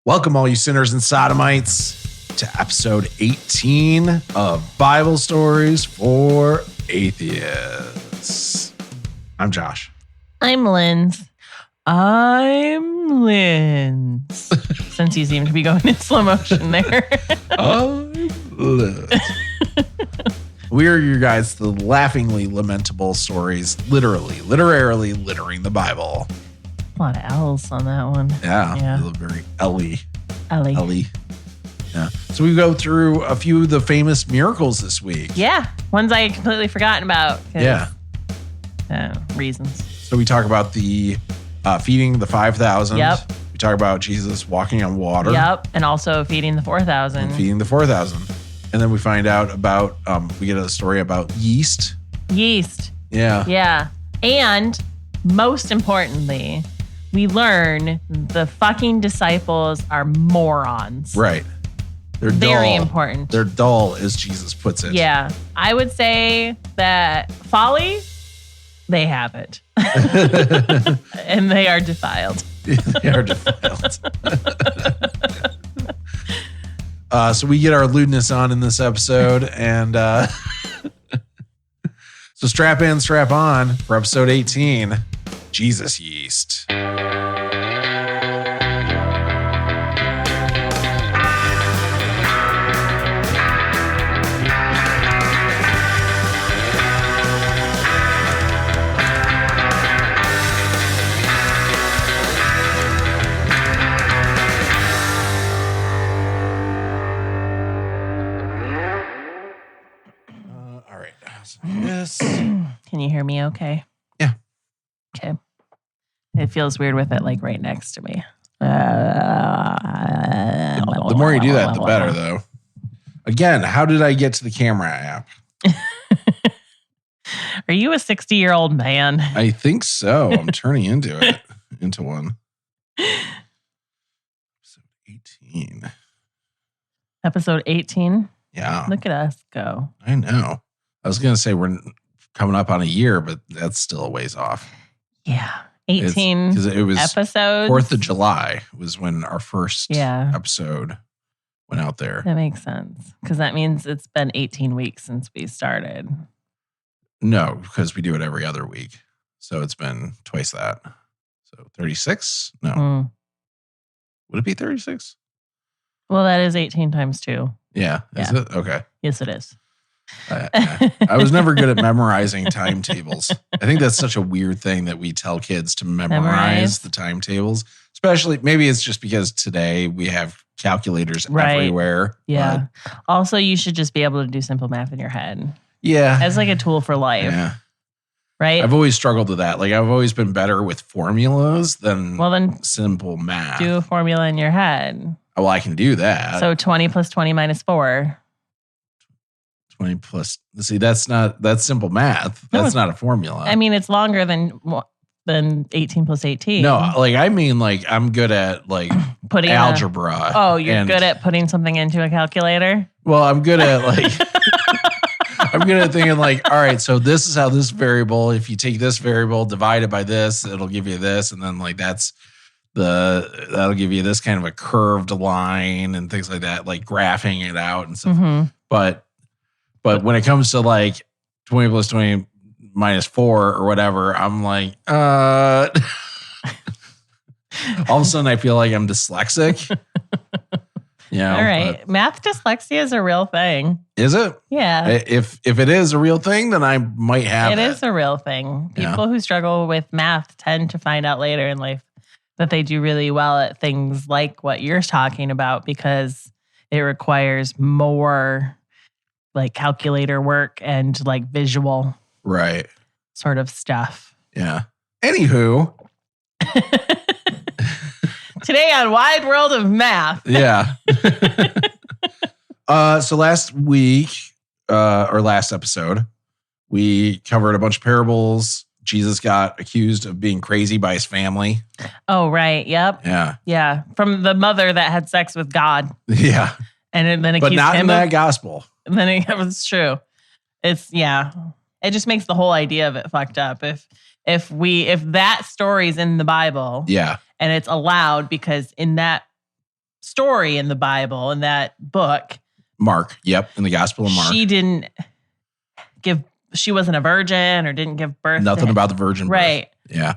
Welcome, all you sinners and sodomites, to episode 18 of Bible Stories for Atheists. I'm Josh. I'm Linz. Since you seem to be going in slow motion there. I'm Linz. We are your guys to the laughingly lamentable stories, literally littering the Bible. A lot of L's on that one. Yeah. Very Ellie. Ellie. Yeah. So we go through a few of the famous miracles this week. Yeah. Ones I had completely forgotten about. Yeah. Reasons. So we talk about the feeding the 5,000. Yep. We talk about Jesus walking on water. Yep. And also feeding the 4,000. Feeding the 4,000. And then we find out about, we get a story about yeast. Yeast. Yeah. Yeah. And most importantly, we learn the fucking disciples are morons. Right. They're very dull. important. They're dull, as Jesus puts it. Yeah. I would say that folly, they have it. And they are defiled. They are defiled. So we get our lewdness on in this episode. And so strap in, strap on for episode 18, Jesus Yeast. Yes. Can you hear me okay? Yeah. Okay. It feels weird with it like right next to me. The more you do that, the better, though. Again, how did I get to the camera app? Are you a 60-year-old man? I think so. I'm turning into one. Episode 18. Episode 18? Yeah. Look at us go. I know. I was going to say we're coming up on a year, but that's still a ways off. Yeah. 18 because it was episodes. 4th of July was when our first episode went out there. That makes sense. Because that means it's been 18 weeks since we started. No, because we do it every other week. So it's been twice that. So 36? No. Would it be 36? Well, that is 18 times 2. Yeah. Is it? Okay. Yes, it is. I was never good at memorizing timetables. I think that's such a weird thing that we tell kids to memorize the timetables. Especially, maybe it's just because today we have calculators everywhere. Yeah. Also, you should just be able to do simple math in your head. Yeah. As like a tool for life. Yeah. Right? I've always struggled with that. Like, I've always been better with formulas than simple math. Do a formula in your head. Well, I can do that. So 20 plus 20 minus 4. 20 plus. See, that's simple math. That's not a formula. I mean, it's longer than 18 plus 18. No, like I mean, like I'm good at like putting algebra. You're good at putting something into a calculator? Well, I'm good at like I'm good at thinking like, all right, so this is how this variable, if you take this variable, divide it by this, it'll give you this, and then like that'll give you this kind of a curved line and things like that, like graphing it out and stuff. Mm-hmm. But when it comes to like 20 plus 20 minus 4 or whatever, I'm like, all of a sudden I feel like I'm dyslexic. Yeah. All right. Math dyslexia is a real thing. Is it? Yeah. If it is a real thing, then I might have it. It is a real thing. People who struggle with math tend to find out later in life that they do really well at things like what you're talking about because it requires more like calculator work and like visual sort of stuff. Yeah. Anywho. Today on Wide World of Math. Yeah. So last week, or last episode, we covered a bunch of parables. Jesus got accused of being crazy by his family. Oh, right. Yep. Yeah. Yeah. From the mother that had sex with God. Yeah. And then accused but not him in that gospel. And then it was true. It just makes the whole idea of it fucked up. If that story's in the Bible, yeah, and it's allowed because in that story in the Bible, in that book. Mark. Yep. In the Gospel of Mark. She wasn't a virgin or didn't give birth. Nothing about the virgin birth. Right. Yeah.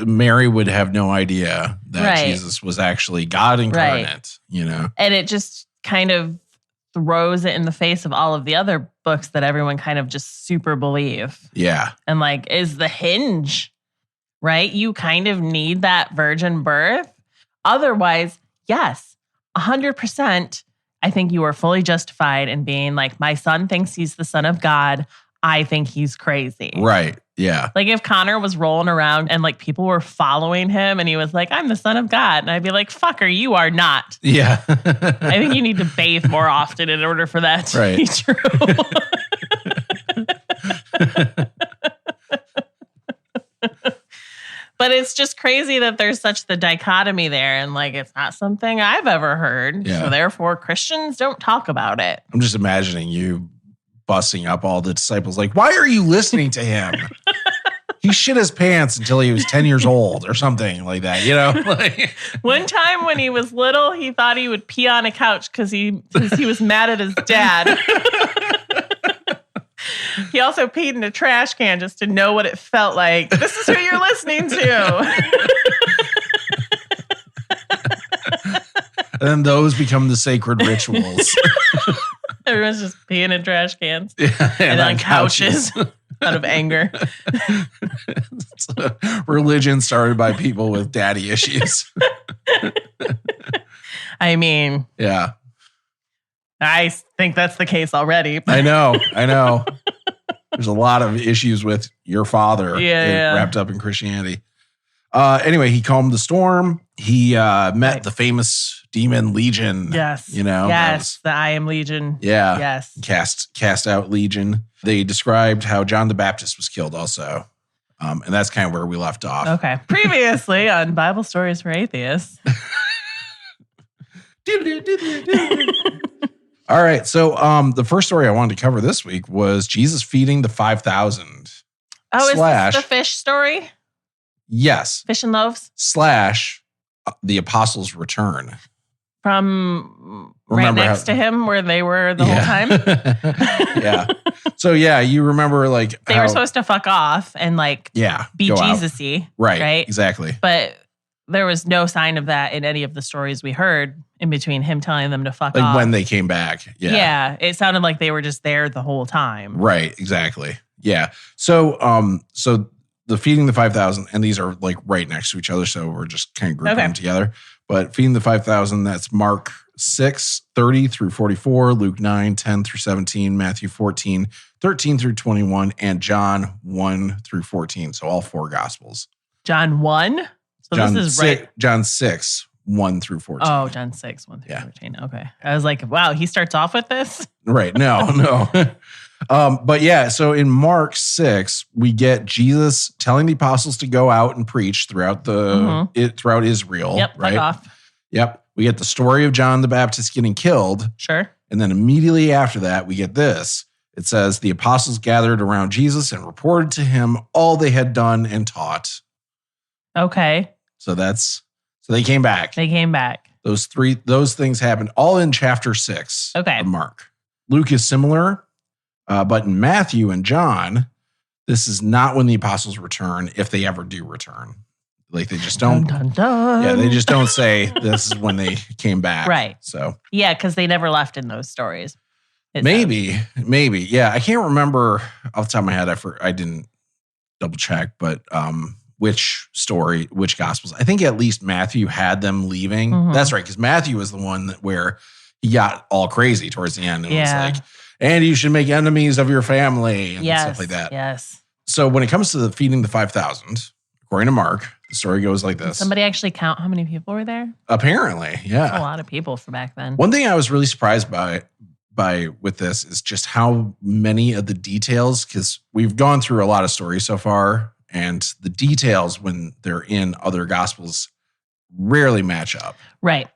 Mary would have no idea that Jesus was actually God incarnate, And it just kind of throws it in the face of all of the other books that everyone kind of just super believe. Yeah. And is the hinge, right? You kind of need that virgin birth. Otherwise, yes, 100%, I think you are fully justified in being my son thinks he's the son of God. I think he's crazy. Right. Yeah. If Connor was rolling around and people were following him and he was like, I'm the son of God. And I'd be like, fucker, you are not. Yeah. I think you need to bathe more often in order for that to be true. But it's just crazy that there's such the dichotomy there. And it's not something I've ever heard. Yeah. So therefore, Christians don't talk about it. I'm just imagining you busting up all the disciples. Why are you listening to him? He shit his pants until he was 10 years old or something like that, One time when he was little, he thought he would pee on a couch because he was mad at his dad. He also peed in a trash can just to know what it felt like. This is who you're listening to. And then those become the sacred rituals. Everyone's just peeing in trash cans. Yeah, and on couches out of anger. Religion started by people with daddy issues. I mean. Yeah. I think that's the case already. I know. There's a lot of issues with your father wrapped up in Christianity. Anyway, he calmed the storm. He met the famous demon Legion. Yes. Yes, the I Am Legion. Yeah. Yes. Cast out Legion. They described how John the Baptist was killed also. And that's kind of where we left off. Okay. Previously on Bible Stories for Atheists. All right. So the first story I wanted to cover this week was Jesus feeding the 5,000. Oh, is this the fish story? Yes. Fish and loaves? / the apostles' return. From right next to him where they were the whole time? Yeah. So, you remember they were supposed to fuck off and be Jesus-y. Right. Exactly. But there was no sign of that in any of the stories we heard in between him telling them to fuck off. When they came back. Yeah. Yeah. It sounded like they were just there the whole time. Right. Exactly. Yeah. So, the feeding the 5,000, and these are right next to each other, so we're just kind of grouping them together. But feeding the 5,000, that's Mark 6, 30 through 44, Luke 9, 10 through 17, Matthew 14, 13 through 21, and John 1 through 14. So all four Gospels. John 1? So John this is 6, right. John 6, 1 through 14. Oh, John 6, 1 through 14. Okay. I was like, wow, he starts off with this? Right. No. But so in Mark 6, we get Jesus telling the apostles to go out and preach throughout throughout Israel. Yep. Right. Off. Yep. We get the story of John the Baptist getting killed. Sure. And then immediately after that, we get this. It says the apostles gathered around Jesus and reported to him all they had done and taught. Okay. So they came back. Those things happened all in chapter 6 of Mark. Luke is similar. But in Matthew and John, this is not when the apostles return, if they ever do return. They just don't. Dun, dun, dun. Yeah, they just don't say this is when they came back. Right. So yeah, because they never left in those stories. Maybe. Yeah, I can't remember off the top of my head. I didn't double check, but which Gospels? I think at least Matthew had them leaving. Mm-hmm. That's right, because Matthew was the one where he got all crazy towards the end. And was like, and you should make enemies of your family and stuff like that. Yes. So when it comes to the feeding the 5,000, according to Mark, the story goes like this. Did somebody actually count how many people were there? Apparently, yeah. That's a lot of people for back then. One thing I was really surprised by with this is just how many of the details, because we've gone through a lot of stories so far, and the details when they're in other Gospels rarely match up. Right.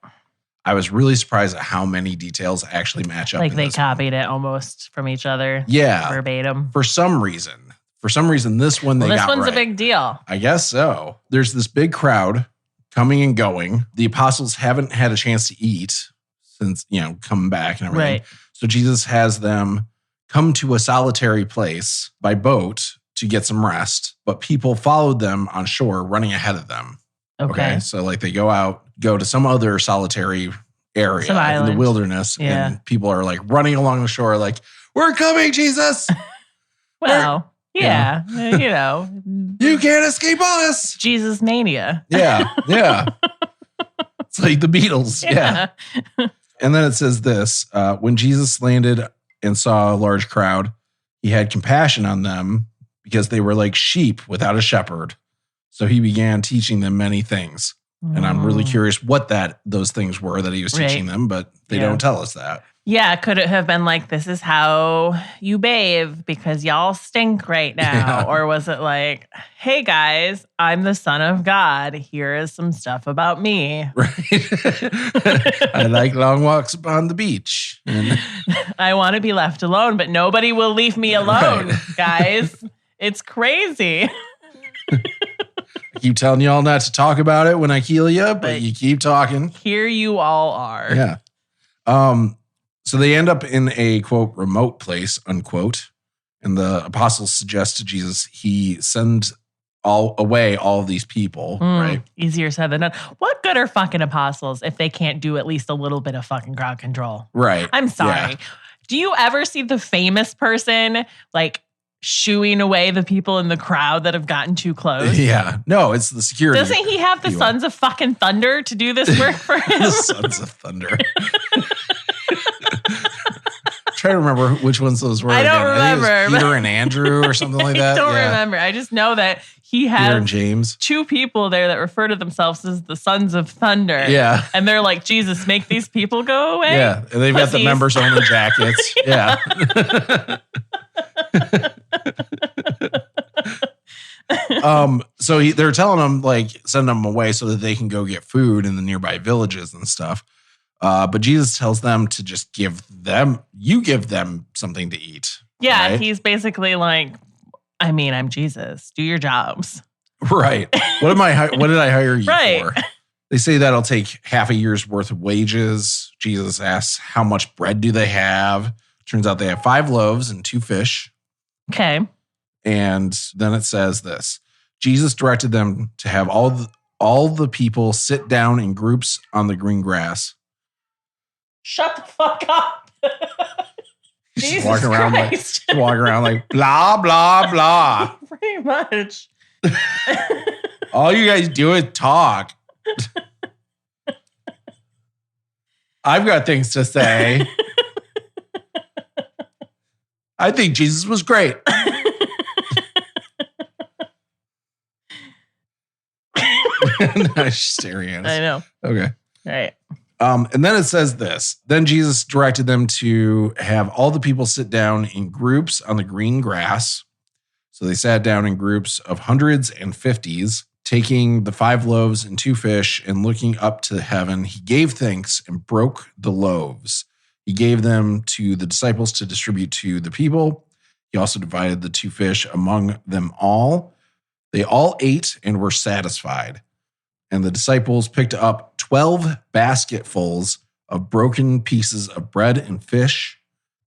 I was really surprised at how many details actually match up. Like they copied it almost from each other. Yeah. Verbatim. For some reason, this one they got right. This one's a big deal. I guess so. There's this big crowd coming and going. The apostles haven't had a chance to eat since, coming back and everything. Right. So Jesus has them come to a solitary place by boat to get some rest, but people followed them on shore running ahead of them. Okay. So like they go to some other solitary area in the wilderness and people are like running along the shore like, we're coming, Jesus. Well, yeah. You can't escape us. Jesus mania. Yeah. It's like the Beatles. Yeah. And then it says this, when Jesus landed and saw a large crowd, he had compassion on them because they were like sheep without a shepherd. So he began teaching them many things. And I'm really curious what those things were that he was teaching them, but they don't tell us that. Yeah, could it have been like, this is how you bathe because y'all stink right now? Yeah. Or was it like, hey guys, I'm the Son of God. Here is some stuff about me. Right. I like long walks upon the beach. I want to be left alone, but nobody will leave me alone, guys. It's crazy. I keep telling y'all not to talk about it when I heal you, but you keep talking. Here you all are. Yeah. So they end up in a, quote, remote place, unquote. And the apostles suggest to Jesus he send away all of these people, right? Easier said than done. What good are fucking apostles if they can't do at least a little bit of fucking crowd control? Right. I'm sorry. Yeah. Do you ever see the famous person like shooing away the people in the crowd that have gotten too close? Yeah. No, it's the security. Doesn't he have the Sons of fucking Thunder to do this work for him? The Sons of Thunder. Try to remember which ones those were. I don't remember. I think it was Peter and Andrew or something like that. I don't remember. I just know that he has James. Two people there that refer to themselves as the Sons of Thunder. Yeah. And they're like, Jesus, make these people go away. Yeah. And they've got the members only jackets. Yeah. So they're telling them like send them away so that they can go get food in the nearby villages and stuff. But Jesus tells them to just give them something to eat. Yeah, right? He's basically like, I'm Jesus. Do your jobs. Right. What did I hire you for? They say that'll take half a year's worth of wages. Jesus asks, how much bread do they have? Turns out they have 5 loaves and 2 fish. Okay. And then it says this. Jesus directed them to have all the people sit down in groups on the green grass. Shut the fuck up. Jesus walking around like blah, blah, blah. Pretty much. All you guys do is talk. I've got things to say. I think Jesus was great. Nice staring at us. I know. Okay. All right. And then it says this. Then Jesus directed them to have all the people sit down in groups on the green grass. So they sat down in groups of hundreds and 50s, taking the 5 loaves and 2 fish and looking up to heaven. He gave thanks and broke the loaves. He gave them to the disciples to distribute to the people. He also divided the 2 fish among them all. They all ate and were satisfied. And the disciples picked up 12 basketfuls of broken pieces of bread and fish.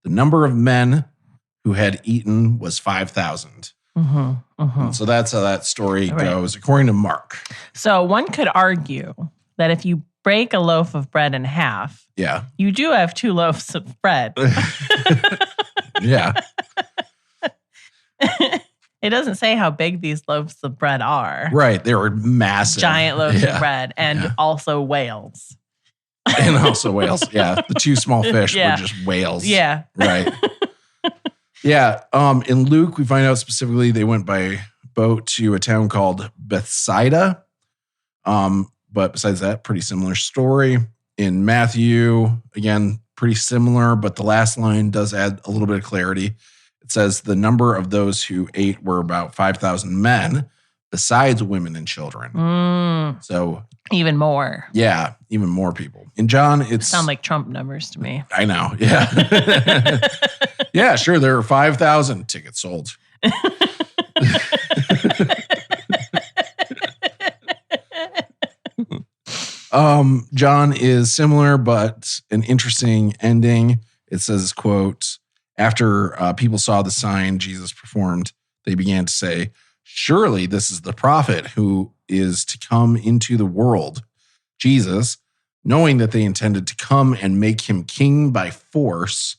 The number of men who had eaten was 5,000. So that's how that story goes, according to Mark. So one could argue that if you break a loaf of bread in half, you do have 2 loaves of bread. Yeah. It doesn't say how big these loaves of bread are. Right. They were massive. Giant loaves of bread and also whales. And also whales. Yeah. The 2 small fish were just whales. Yeah. Right. Yeah. In Luke, we find out specifically they went by boat to a town called Bethsaida. But besides that, pretty similar story. In Matthew, again, pretty similar, but the last line does add a little bit of clarity. It says the number of those who ate were about 5,000 men, besides women and children. So even more. Yeah, even more people. In John, it's sound like Trump numbers to me. I know. Yeah. Yeah, sure. There are 5,000 tickets sold. John is similar, but an interesting ending. It says, quote, after people saw the sign Jesus performed, they began to say, surely this is the prophet who is to come into the world. Jesus, knowing that they intended to come and make him king by force,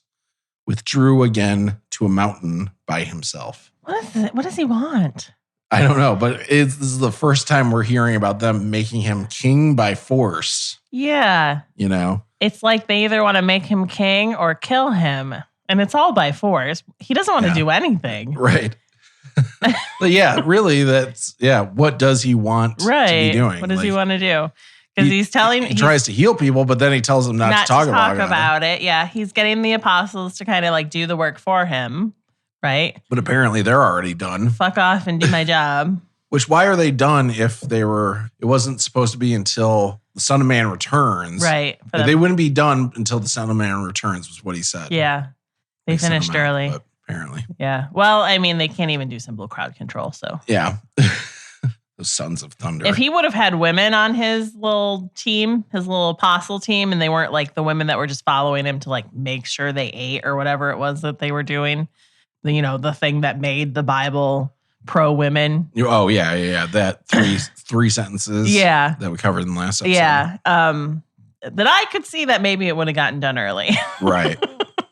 withdrew again to a mountain by himself. What does he want? I don't know, but this is the first time we're hearing about them making him king by force. Yeah. You know? It's like they either want to make him king or kill him. And it's all by force. He doesn't want to do anything. Right. But yeah, really, what does he want to be doing? What does he want to do? Because he's telling... He tries to heal people, but then he tells them not to talk about it. Yeah, he's getting the apostles to kind of like do the work for him. Right. But apparently they're already done. Fuck off and do my job. Which, why are they done if it wasn't supposed to be until the Son of Man returns? Right. They wouldn't be done until the Son of Man returns, was what he said. Yeah. They finished early. Apparently. Yeah. Well, I mean, they can't even do simple crowd control, so. Yeah. Those sons of thunder. If he would have had women on his little team, his little apostle team, and they weren't like the women that were just following him to like make sure they ate or whatever it was that they were doing. The thing that made the Bible pro women. Oh yeah. That three sentences. Yeah. That we covered in the last episode. Yeah. That I could see that maybe it would have gotten done early. Right.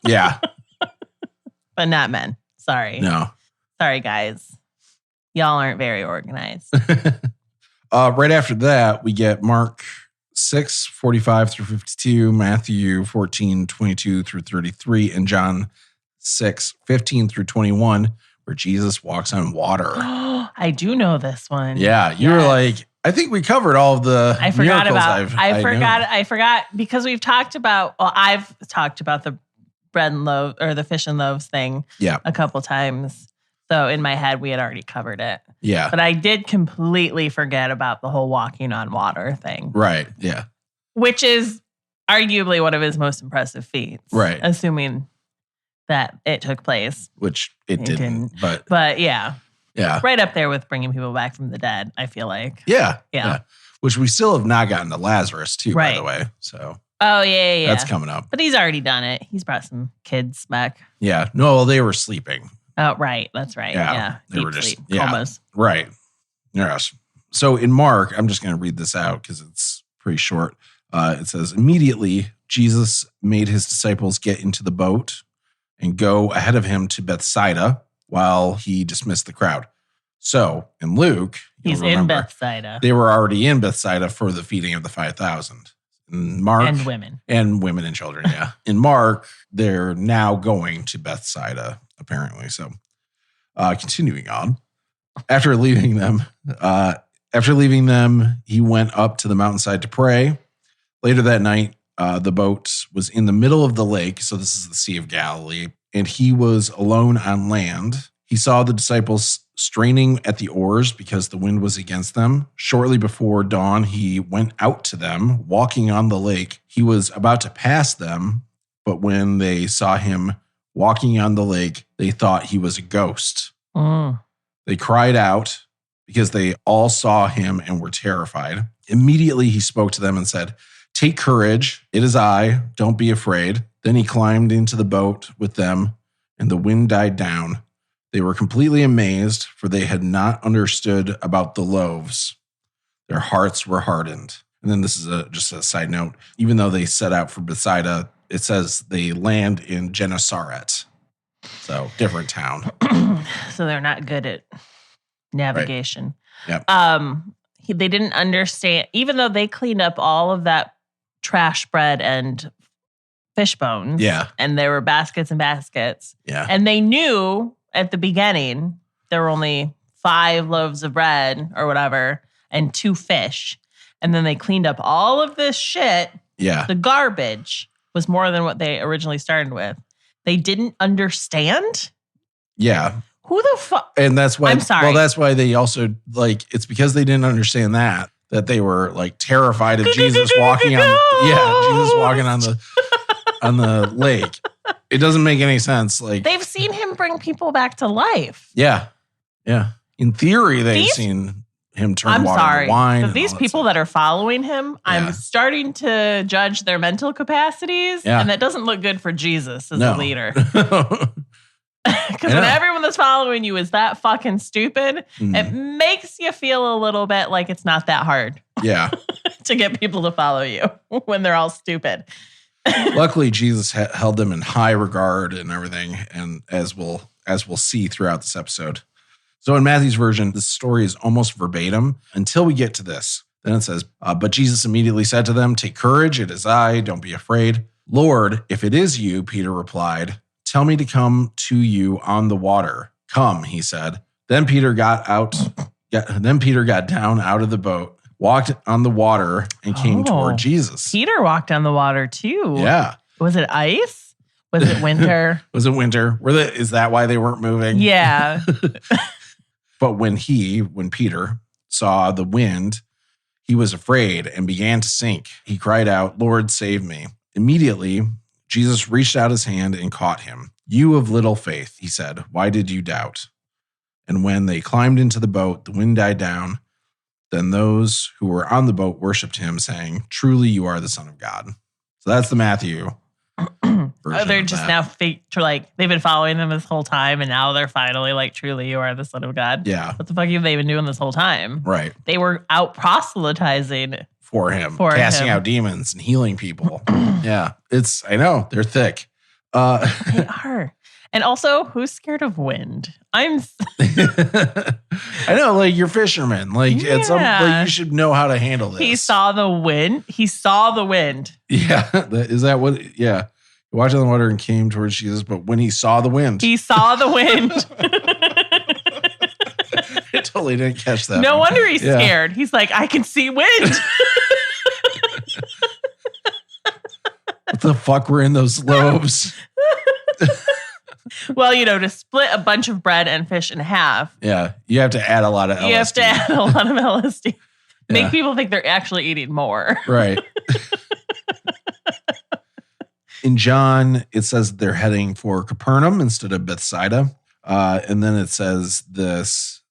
Yeah. But not men. Sorry. No. Sorry, guys. Y'all aren't very organized. Right after that, we get Mark 6:45 through 52, Matthew 14:22 through 33, and John 6:15 through 21, where Jesus walks on water. I do know this one. Yeah, you were like, I think we covered all of the I forgot because we've talked about. Well, I've talked about the bread and loaf or the fish and loaves thing. A couple times. So in my head, we had already covered it. Yeah, but I did completely forget about the whole walking on water thing. Right. Yeah, which is arguably one of his most impressive feats. Right, assuming that it took place, which it didn't. But yeah, right up there with bringing people back from the dead. I feel like yeah. Which we still have not gotten to Lazarus too, by the way. So yeah, that's coming up. But he's already done it. He's brought some kids back. Yeah, no, they were sleeping. Oh, right, that's right. Yeah, they were just comas. Right. Yes. So in Mark, I'm just going to read this out because it's pretty short. It says, immediately Jesus made his disciples get into the boat and go ahead of him to Bethsaida while he dismissed the crowd. So in Luke, he's in Bethsaida. They were already in Bethsaida for the feeding of the 5,000. In Mark, and women and children. Yeah. In Mark, they're now going to Bethsaida, apparently. So continuing on, after leaving them, he went up to the mountainside to pray. Later that night, the boat was in the middle of the lake. So this is the Sea of Galilee, and he was alone on land. He saw the disciples straining at the oars because the wind was against them. Shortly before dawn, he went out to them, walking on the lake. He was about to pass them, but when they saw him walking on the lake, they thought he was a ghost. They cried out because they all saw him and were terrified. Immediately he spoke to them and said, "Take courage, it is I, don't be afraid." Then he climbed into the boat with them, and the wind died down. They were completely amazed, for they had not understood about the loaves. Their hearts were hardened. And then this is just a side note. Even though they set out for Bethsaida, it says they land in Gennesaret. So different town. So they're not good at navigation. Right. Yep. They didn't understand, even though they cleaned up all of that trash bread and fish bones. Yeah. And there were baskets and baskets. Yeah. And they knew at the beginning there were only 5 loaves of bread or whatever and 2 fish. And then they cleaned up all of this shit. Yeah. The garbage was more than what they originally started with. They didn't understand? Yeah. Who the fuck? And that's why. I'm sorry. Well, that's why they also, it's because they didn't understand that they were terrified of Jesus walking on. Yeah, Jesus walking on the lake. It doesn't make any sense. They've seen him bring people back to life. Yeah. Yeah. In theory, they've seen him turn water into wine. But these people that are following him, I'm starting to judge their mental capacities. And that doesn't look good for Jesus as a leader. Because when everyone that's following you is that fucking stupid, it makes you feel a little bit like it's not that hard. Yeah. To get people to follow you when they're all stupid. Luckily, Jesus held them in high regard and everything, and as we'll see throughout this episode. So in Matthew's version, the story is almost verbatim until we get to this. Then it says, but Jesus immediately said to them, "Take courage, it is I, don't be afraid." "Lord, if it is you," Peter replied, "tell me to come to you on the water." "Come," he said. Then Peter got down out of the boat, walked on the water, and came toward Jesus. Peter walked on the water too. Yeah. Was it ice? Was it winter? Was it winter? Is that why they weren't moving? Yeah. But when Peter saw the wind, he was afraid and began to sink. He cried out, "Lord, save me." Immediately, Jesus reached out his hand and caught him. "You of little faith," he said, "why did you doubt?" And when they climbed into the boat, the wind died down. Then those who were on the boat worshiped him, saying, "Truly you are the Son of God." So that's the Matthew version. They're just now they've been following him this whole time, and now they're finally like, "Truly you are the Son of God." Yeah. What the fuck have they been doing this whole time? Right. They were out proselytizing for him, casting out demons and healing people. Yeah. I know, they're thick. They are. And also, who's scared of wind? I know, like, you're fishermen. Like, you should know how to handle this. He saw the wind. Yeah. Is that what? Yeah. He walked on the water and came towards Jesus, but when he saw the wind. He saw the wind. I totally didn't catch that. No wonder he's scared. He's like, "I can see wind." What the fuck were in those loaves? Well, to split a bunch of bread and fish in half. Yeah. You have to add a lot of LSD. You have to add a lot of LSD. Make people think they're actually eating more. Right. In John, it says they're heading for Capernaum instead of Bethsaida. And then it says this,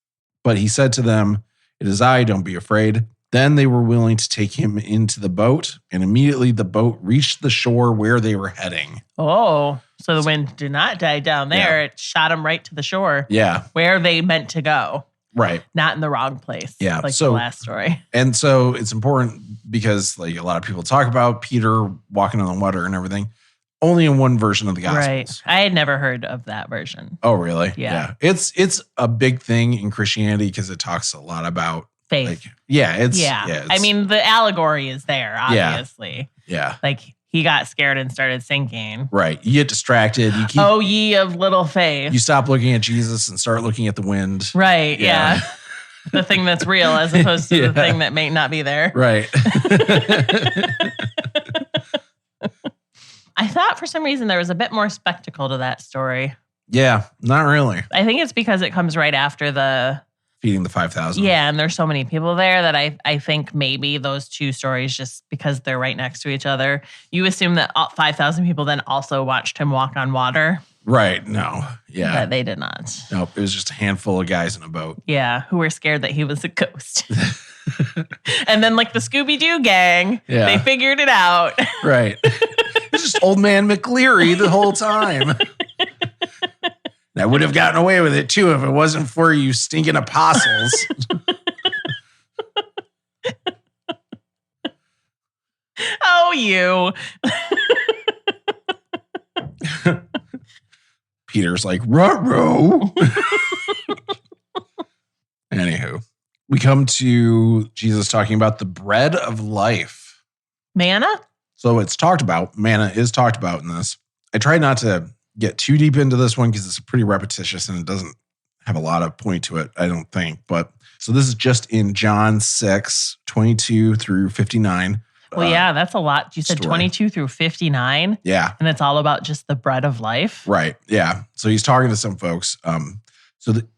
but he said to them, "It is I, don't be afraid." Then they were willing to take him into the boat, and immediately the boat reached the shore where they were heading. Oh, so the wind did not die down there. Yeah. It shot them right to the shore. Yeah. Where they meant to go. Right. Not in the wrong place. Yeah. Like the last story. And so it's important because, like, a lot of people talk about Peter walking on the water and everything. Only in one version of the Gospels. Right. I had never heard of that version. Oh, really? Yeah. It's a big thing in Christianity because it talks a lot about faith. I mean, the allegory is there, obviously. Yeah. Like, he got scared and started sinking. Right. You get distracted. Oh, ye of little faith. You stop looking at Jesus and start looking at the wind. Right. Yeah. The thing that's real as opposed to the thing that may not be there. Right. I thought for some reason there was a bit more spectacle to that story. Yeah, not really. I think it's because it comes right after the feeding the 5,000. Yeah, and there's so many people there that I think maybe those two stories, just because they're right next to each other, you assume that 5,000 people then also watched him walk on water. Right. No. Yeah. But they did not. Nope. It was just a handful of guys in a boat. Yeah, who were scared that he was a ghost. And then, like the Scooby-Doo gang, they figured it out. Right. It's just old man McLeary the whole time. I would have gotten away with it too if it wasn't for you stinking apostles. Oh, you. Peter's like, ruh-roh. Anywho, we come to Jesus talking about the bread of life. Manna? So it's talked about. Manna is talked about in this. I tried not to get too deep into this one because it's pretty repetitious and it doesn't have a lot of point to it, I don't think. But so this is just in John 6:22 through 59. Well, yeah, that's a lot. You said story. 22 through 59. Yeah. And it's all about just the bread of life. Right. Yeah. So he's talking to some folks.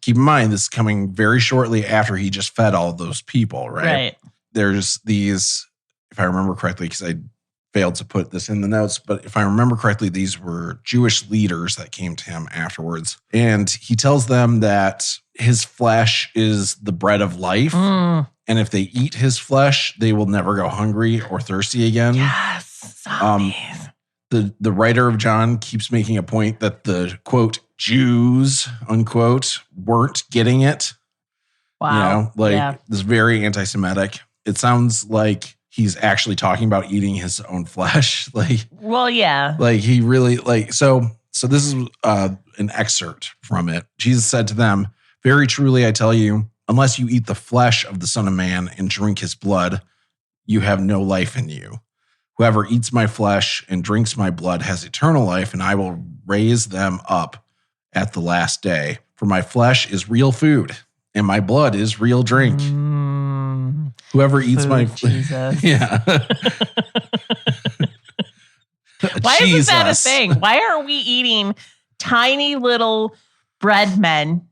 Keep in mind, this is coming very shortly after he just fed all of those people, right? Right. There's these, if I remember correctly, because I failed to put this in the notes, but if I remember correctly, these were Jewish leaders that came to him afterwards. And he tells them that his flesh is the bread of life. And if they eat his flesh, they will never go hungry or thirsty again. Yes. Zombies. The writer of John keeps making a point that the, quote, Jews, unquote, weren't getting it. Wow. This very anti-Semitic. It sounds like he's actually talking about eating his own flesh. He really so this is an excerpt from it. Jesus said to them, "Very truly I tell you, unless you eat the flesh of the Son of Man and drink his blood, you have no life in you. Whoever eats my flesh and drinks my blood has eternal life, and I will raise them up at the last day. For my flesh is real food, and my blood is real drink. Whoever eats my Jesus. yeah." Why isn't that a thing? Why are we eating tiny little bread men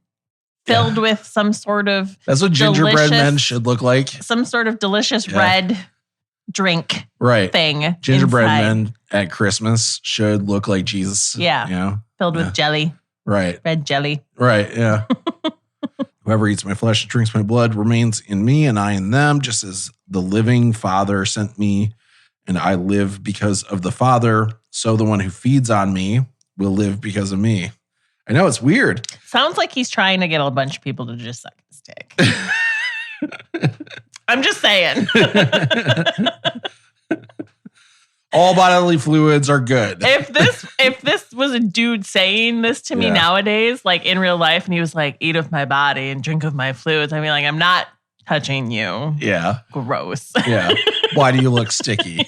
filled with some sort of that's what gingerbread men should look like? Some sort of delicious red drink thing. Gingerbread inside. men at Christmas should look like Jesus. Yeah. Filled with jelly. Right. Red jelly. Right. Yeah. Whoever eats my flesh and drinks my blood remains in me and I in them, just as the living Father sent me and I live because of the Father. So the one who feeds on me will live because of me. I know it's weird. Sounds like he's trying to get a bunch of people to just suck his dick. I'm just saying. All bodily fluids are good. If this was a dude saying this to me nowadays, like in real life, and he was like, "Eat of my body and drink of my fluids," I'd be like, "I'm not touching you." Yeah. Gross. Yeah. Why do you look sticky?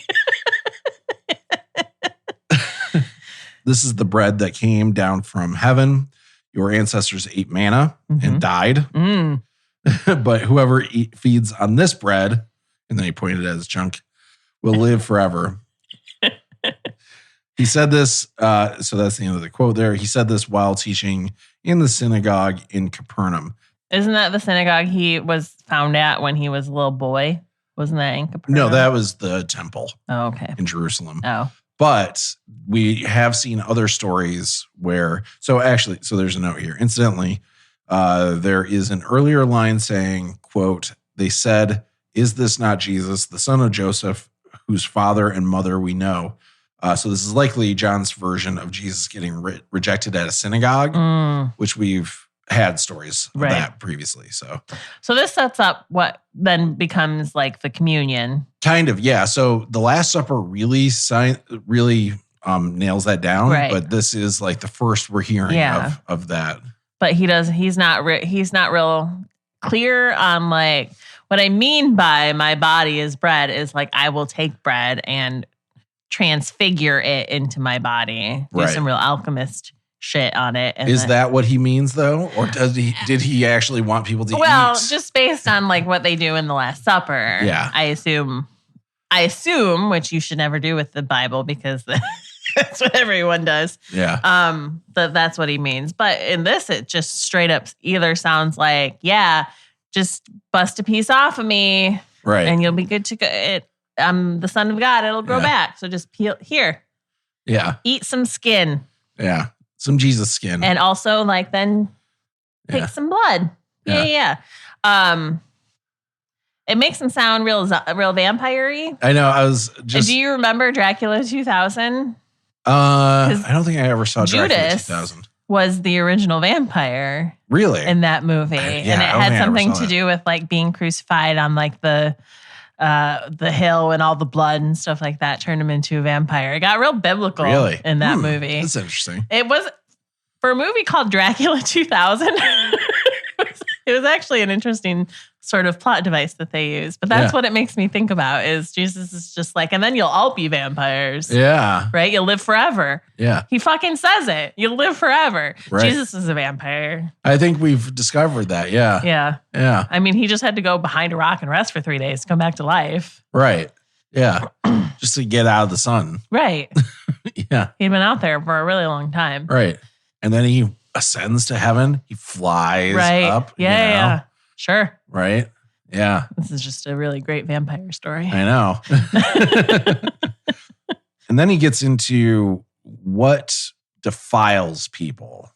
This is the bread that came down from heaven. Your ancestors ate manna and died. But whoever feeds on this bread, and then he pointed at his junk, will live forever. He said this, so that's the end of the quote there. He said this while teaching in the synagogue in Capernaum. Isn't that the synagogue he was found at when he was a little boy? Wasn't that in Capernaum? No, that was the temple. Oh, okay. In Jerusalem. Oh. But we have seen other stories where, so there's a note here. Incidentally, there is an earlier line saying, quote, "They said, 'Is this not Jesus, the son of Joseph, whose father and mother we know?'" So this is likely John's version of Jesus getting rejected at a synagogue, which we've had stories of that previously. So this sets up what then becomes like the communion. Kind of, yeah. So the Last Supper really nails that down, but this is like the first we're hearing of that. But he's not real clear on like what I mean by my body is bread is like I will take bread and transfigure it into my body. Do some real alchemist shit on it. And is that what he means though? Or did he actually want people to eat? Well, just based on like what they do in the Last Supper. Yeah. I assume, which you should never do with the Bible because that's what everyone does. Yeah. That's what he means. But in this, it just straight up either sounds like, just bust a piece off of me. Right. And you'll be good to go. I'm the Son of God. It'll grow back. So just peel here. Yeah. Eat some skin. Yeah. Some Jesus skin. And also like then take some blood. Yeah. It makes him sound real vampire-y. I know. I was just. Do you remember Dracula 2000? I don't think I ever saw Dracula Judas 2000. Was the original vampire. Really? In that movie. And it had something to do with like being crucified on like the hill and all the blood and stuff like that turned him into a vampire. It got real biblical in that movie. That's interesting. It was for a movie called Dracula 2000. It was actually an interesting sort of plot device that they used. But that's what it makes me think about is Jesus is just like, and then you'll all be vampires. Yeah. Right? You'll live forever. Yeah. He fucking says it. You'll live forever. Right. Jesus is a vampire. I think we've discovered that. Yeah. Yeah. Yeah. I mean, he just had to go behind a rock and rest for 3 days to come back to life. Right. Yeah. Just to get out of the sun. Right. Yeah. He'd been out there for a really long time. Right. And then he ascends to heaven. He flies up. Yeah. Sure. Right. Yeah. This is just a really great vampire story. I know. And then he gets into what defiles people.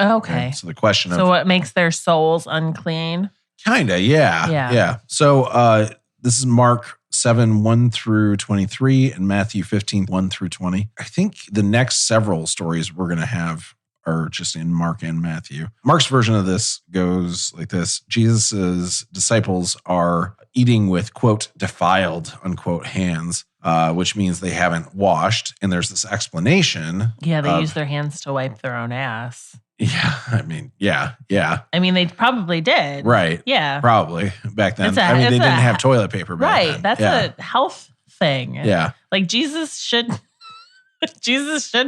Okay. So the question of... So what makes their souls unclean? Kinda, yeah. So this is Mark 7, 1 through 23 and Matthew 15, 1 through 20. I think the next several stories we're going to have are just in Mark and Matthew. Mark's version of this goes like this. Jesus' disciples are eating with, quote, defiled, unquote, hands, which means they haven't washed. And there's this explanation. Yeah, they use their hands to wipe their own ass. Yeah, I mean, yeah. I mean, they probably did. Right. Yeah. Probably back then. They didn't have toilet paper back then. Right. That's a health thing. Yeah. Like Jesus should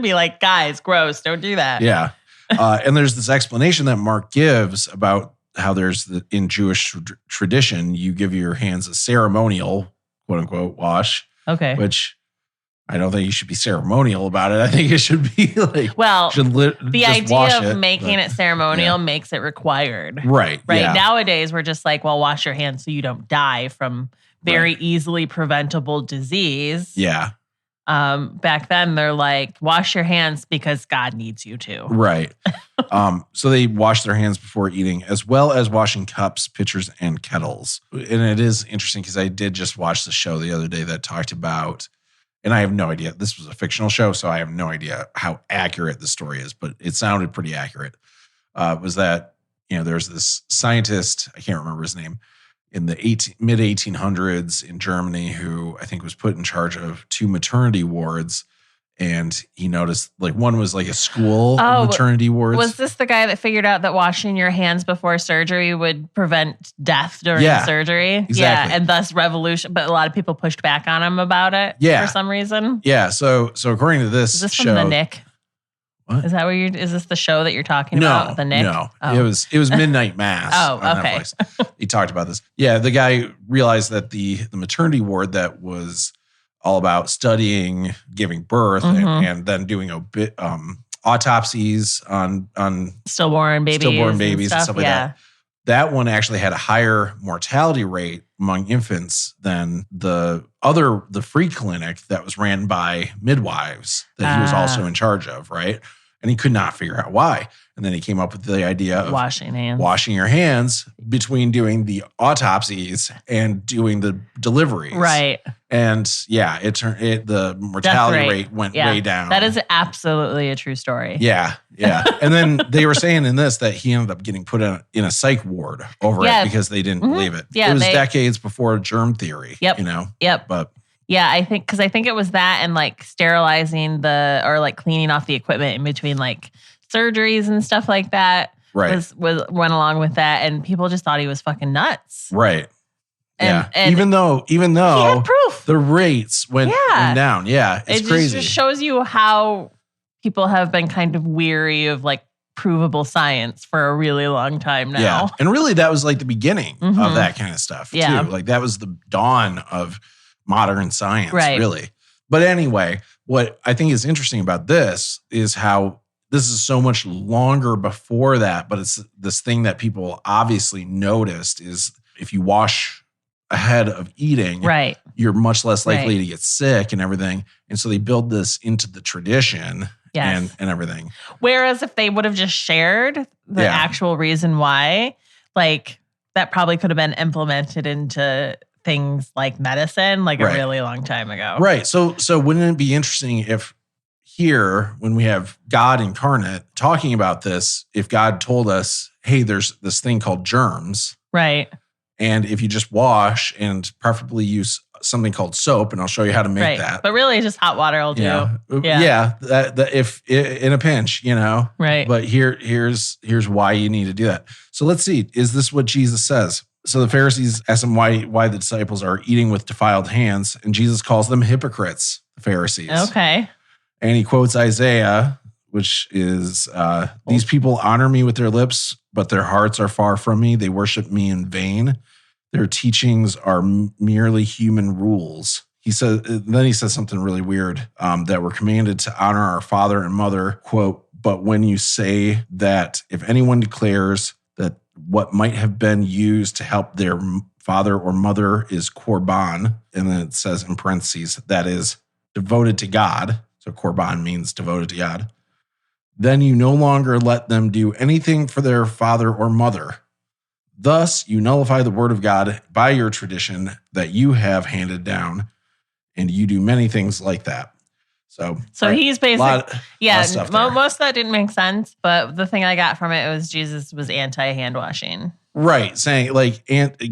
be like, guys, gross, don't do that. Yeah. And there's this explanation that Mark gives about how in Jewish tradition, you give your hands a ceremonial, quote unquote, wash. Okay. Which I don't think you should be ceremonial about it. I think it should be like, the idea of making it ceremonial makes it required. Right. Yeah. Nowadays, we're just like, well, wash your hands so you don't die from very easily preventable disease. Yeah. Back then, they're like, wash your hands because God needs you to. Right. So they wash their hands before eating, as well as washing cups, pitchers, and kettles. And it is interesting because I did just watch the show the other day that talked about, and I have no idea. This was a fictional show, so I have no idea how accurate the story is, but it sounded pretty accurate. Was that, there's this scientist, I can't remember his name, in the mid 1800s in Germany who I think was put in charge of 2 maternity wards. And he noticed one was like a school maternity wards. Was this the guy that figured out that washing your hands before surgery would prevent death during surgery? Exactly. Yeah, and thus revolution. But a lot of people pushed back on him about it for some reason. Yeah, so according to this is this show, from The Nick? What? Is that is this the show that you're talking about? The Nick? No, it was Midnight Mass. On okay. Netflix. He talked about this. Yeah, the guy realized that the maternity ward that was all about studying giving birth and then doing autopsies on stillborn babies and stuff like that. That one actually had a higher mortality rate among infants than the free clinic that was ran by midwives that he was also in charge of, right? And he could not figure out why. And then he came up with the idea of washing your hands between doing the autopsies and doing the deliveries. Right. And the mortality rate went way down. That is absolutely a true story. Yeah. Yeah. And then they were saying in this that he ended up getting put in a psych ward over it because they didn't believe it. Yeah, it was decades before germ theory. Yep. Yep. But yeah, I think it was that and sterilizing cleaning off the equipment in between surgeries and stuff like that. Right. Went along with that, and people just thought he was fucking nuts. Right. And even though he had proof. The rates went down. Yeah, it's crazy. It just shows you how people have been kind of weary of provable science for a really long time now. Yeah, and really that was the beginning of that kind of stuff too. That was the dawn of modern science, really. But anyway, what I think is interesting about this is how this is so much longer before that, but it's this thing that people obviously noticed is if you wash ahead of eating, you're much less likely to get sick and everything. And so they build this into the tradition and everything. Whereas if they would have just shared the actual reason why, that probably could have been implemented into things like medicine a really long time ago. Right. So wouldn't it be interesting if here, when we have God incarnate talking about this, if God told us, hey, there's this thing called germs. Right. And if you just wash and preferably use something called soap, and I'll show you how to make that. But really just hot water will do. Yeah. That if in a pinch, Right. But here's why you need to do that. So let's see. Is this what Jesus says? So the Pharisees ask him why the disciples are eating with defiled hands, and Jesus calls them hypocrites, the Pharisees. Okay. And he quotes Isaiah, which is, these people honor me with their lips, but their hearts are far from me. They worship me in vain. Their teachings are merely human rules. Then he says something really weird, that we're commanded to honor our father and mother, quote, but when you say that if anyone declares that what might have been used to help their father or mother is korban, and then it says in parentheses, that is devoted to God, so korban means devoted to God, then you no longer let them do anything for their father or mother. Thus, you nullify the word of God by your tradition that you have handed down, and you do many things like that. So he's basically, most of that didn't make sense, but the thing I got from it was Jesus was anti-hand washing. Right, saying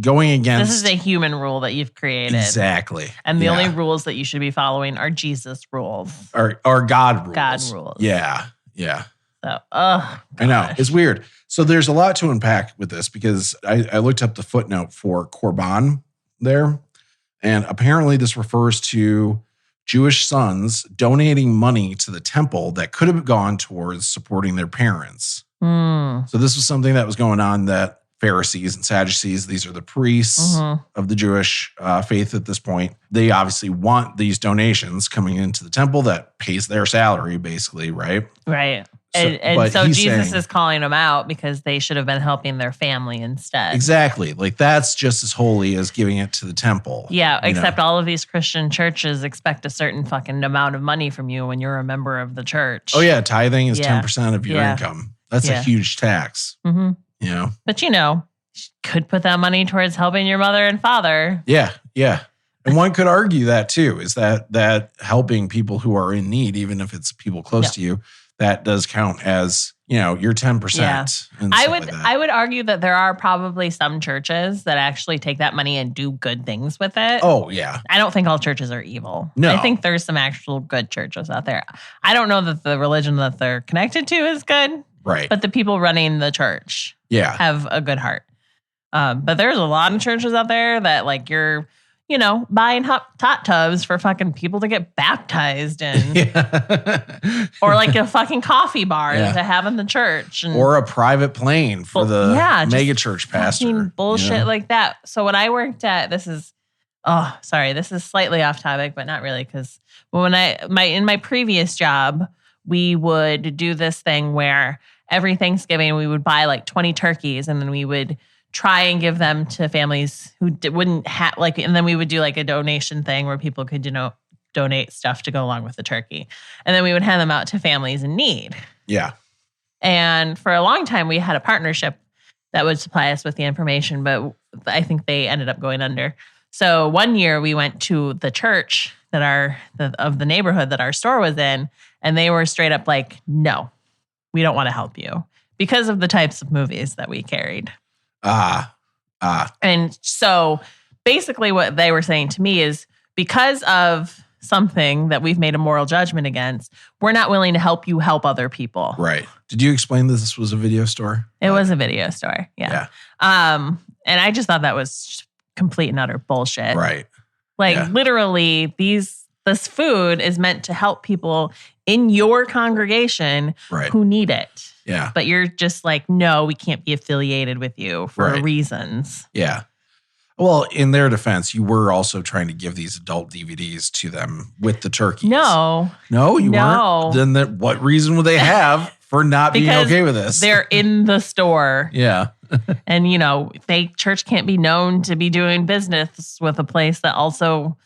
going against... This is a human rule that you've created. Exactly. And the only rules that you should be following are Jesus rules. Are God rules. God rules. Yeah. So, I know. It's weird. So there's a lot to unpack with this because I looked up the footnote for korban there. And apparently this refers to Jewish sons donating money to the temple that could have gone towards supporting their parents. So this was something that was going on that Pharisees and Sadducees, these are the priests of the Jewish faith at this point. They obviously want these donations coming into the temple that pays their salary, basically, right? Right. So Jesus is calling them out because they should have been helping their family instead. Exactly. Like that's just as holy as giving it to the temple. Yeah, except all of these Christian churches expect a certain fucking amount of money from you when you're a member of the church. Oh yeah, tithing is 10% of your income. That's a huge tax. Mm-hmm. You know? But you could put that money towards helping your mother and father. Yeah. And one could argue that too, is that helping people who are in need, even if it's people close to you, that does count as, your 10%. Yeah. I would argue that there are probably some churches that actually take that money and do good things with it. Oh, yeah. I don't think all churches are evil. No. I think there's some actual good churches out there. I don't know that the religion that they're connected to is good. Right. But the people running the church have a good heart. But there's a lot of churches out there that like you're, buying hot tubs for fucking people to get baptized in. Or like a fucking coffee bar to have in the church. Or a private plane for the mega church pastor. Bullshit like that. So when I worked at, this is slightly off topic, but not really, because in my previous job, we would do this thing where every Thanksgiving we would buy like 20 turkeys and then we would try and give them to families who wouldn't have and then we would do like a donation thing where people could, donate stuff to go along with the turkey. And then we would hand them out to families in need. Yeah. And for a long time we had a partnership that would supply us with the information, but I think they ended up going under. So one year we went to the church of the neighborhood that our store was in, and they were straight up like, no, we don't want to help you because of the types of movies that we carried. And so basically what they were saying to me is because of something that we've made a moral judgment against, we're not willing to help you help other people. Right. Did you explain that this was a video store? It was a video store. Yeah. And I just thought that was complete and utter bullshit. Right. Literally this food is meant to help people in your congregation who need it. Yeah. But you're just like, no, we can't be affiliated with you for reasons. Yeah. Well, in their defense, you were also trying to give these adult DVDs to them with the turkeys. No, you weren't. Then what reason would they have for not being okay with this? They're in the store. Yeah. And, church can't be known to be doing business with a place that also,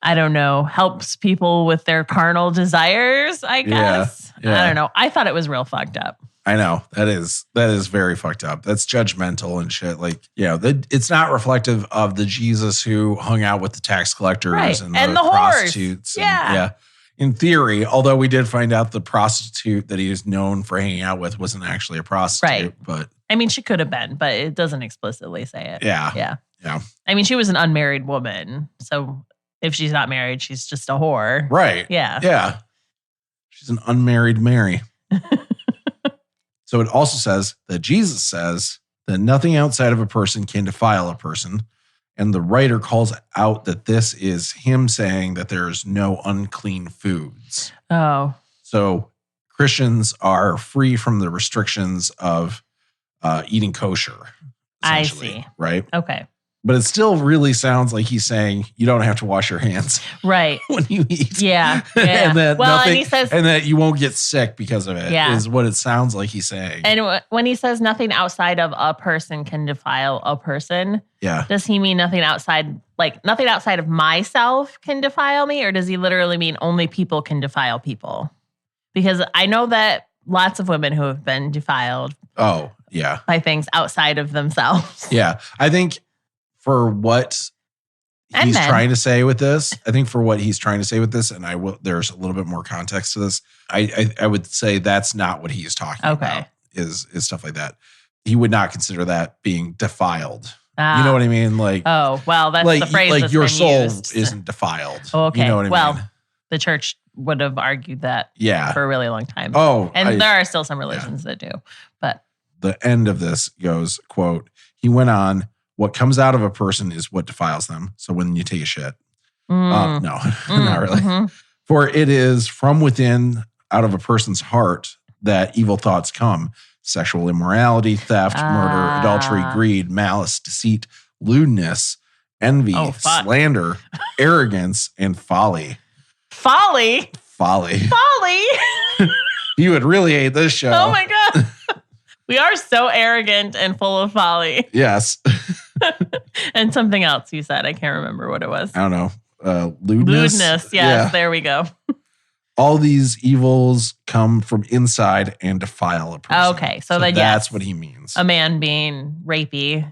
I don't know, helps people with their carnal desires, I guess. Yeah. I don't know. I thought it was real fucked up. I know. That is very fucked up. That's judgmental and shit. Like, it's not reflective of the Jesus who hung out with the tax collectors and the prostitutes. Yeah. In theory, although we did find out the prostitute that he was known for hanging out with wasn't actually a prostitute. But I mean, she could have been, but it doesn't explicitly say it. Yeah. I mean, she was an unmarried woman. So if she's not married, she's just a whore. Right. Yeah. She's an unmarried Mary. So it also says that Jesus says that nothing outside of a person can defile a person. And the writer calls out that this is him saying that there's no unclean foods. Oh. So Christians are free from the restrictions of eating kosher. I see. Right? Okay. But it still really sounds like he's saying you don't have to wash your hands right when you eat. Yeah. and that and he says, and that you won't get sick because of it is what it sounds like he's saying. And when he says nothing outside of a person can defile a person, does he mean nothing outside of myself can defile me? Or does he literally mean only people can defile people? Because I know that lots of women who have been defiled by things outside of themselves. Yeah. I think for what he's trying to say with this, and there's a little bit more context to this. I would say that's not what he is talking about. Is stuff like that. He would not consider that being defiled. You know what I mean? Like, that's the phrase. Like that's your been soul used. isn't defiled. Okay. You know what I mean? The church would have argued that for a really long time. And there are still some religions that do. But the end of this goes, quote, he went on, what comes out of a person is what defiles them. So when you take a shit, no, not really. Mm-hmm. For it is from within, out of a person's heart, that evil thoughts come. Sexual immorality, theft, murder, adultery, greed, malice, deceit, lewdness, envy, slander, arrogance, and folly. Folly? Folly. Folly? You would really hate this show. Oh my God. We are so arrogant and full of folly. Yes. And something else you said. I can't remember what it was. I don't know. Lewdness. Lewdness. Yes, there we go. All these evils come from inside and defile a person. Okay. So then, that's what he means. A man being rapey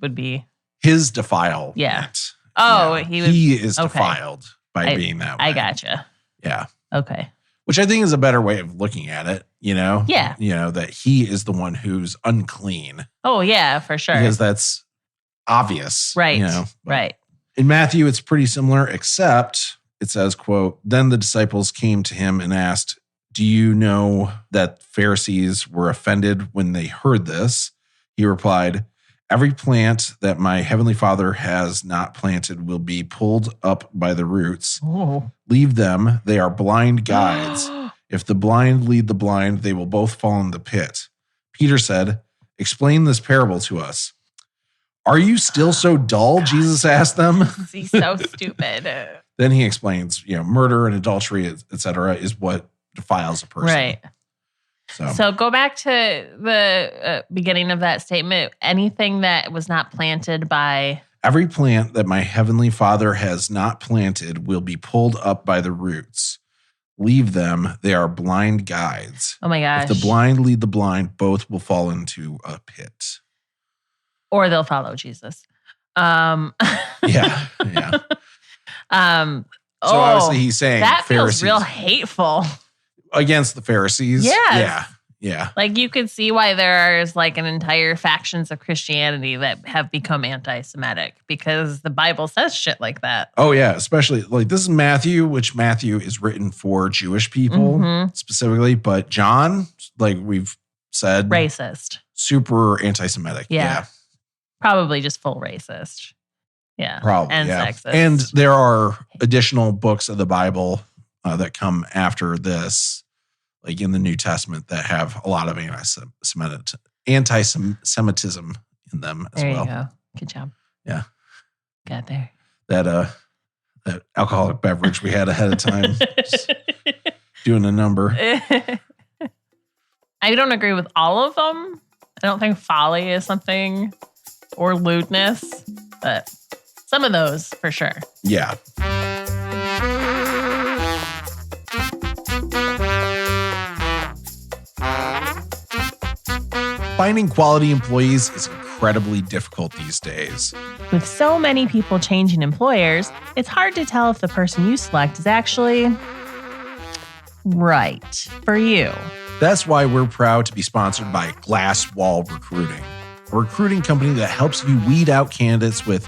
would be his defile. Yeah. Oh, he is defiled by being that way. I gotcha. Yeah. Okay. Which I think is a better way of looking at it, you know? Yeah. You know, that he is the one who's unclean. Oh, yeah, for sure. Because that's obvious. Right. You know? Right. In Matthew, it's pretty similar, except it says, quote, then the disciples came to him and asked, do you know that Pharisees were offended when they heard this? He replied, every plant that my heavenly Father has not planted will be pulled up by the roots. Oh. Leave them. They are blind guides. If the blind lead the blind, they will both fall in the pit. Peter said, explain this parable to us. Are you still so dull? Jesus asked them. He's so stupid. Then he explains, murder and adultery, etc., is what defiles a person. Right. So go back to the beginning of that statement. Anything that was not planted by... Every plant that my heavenly Father has not planted will be pulled up by the roots. Leave them. They are blind guides. Oh my gosh. If the blind lead the blind, both will fall into a pit. Or they'll follow Jesus. Yeah. So obviously he's saying that Pharisees. Feels real hateful. Against the Pharisees. Yes. Yeah. Like you could see why there's like an entire factions of Christianity that have become anti-Semitic because the Bible says shit like that. Oh yeah. Especially like this is Matthew, which Matthew is written for Jewish people specifically, but John, like we've said, racist, super anti-Semitic. Yeah. Probably just full racist. Yeah. Probably. And sexist. And there are additional books of the Bible that come after this, like in the New Testament, that have a lot of anti-Semitism in them as well. There you go. Good job. Yeah. Got there. That alcoholic beverage we had ahead of time. Doing a number. I don't agree with all of them. I don't think folly is something, or lewdness, but some of those for sure. Yeah. Finding quality employees is incredibly difficult these days. With so many people changing employers, it's hard to tell if the person you select is actually right for you. That's why we're proud to be sponsored by Glass Wall Recruiting, a recruiting company that helps you weed out candidates with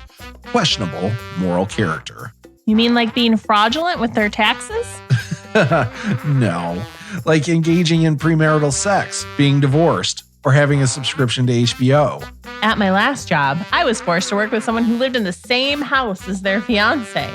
questionable moral character. You mean like being fraudulent with their taxes? No, like engaging in premarital sex, being divorced, or having a subscription to HBO. At my last job, I was forced to work with someone who lived in the same house as their fiance.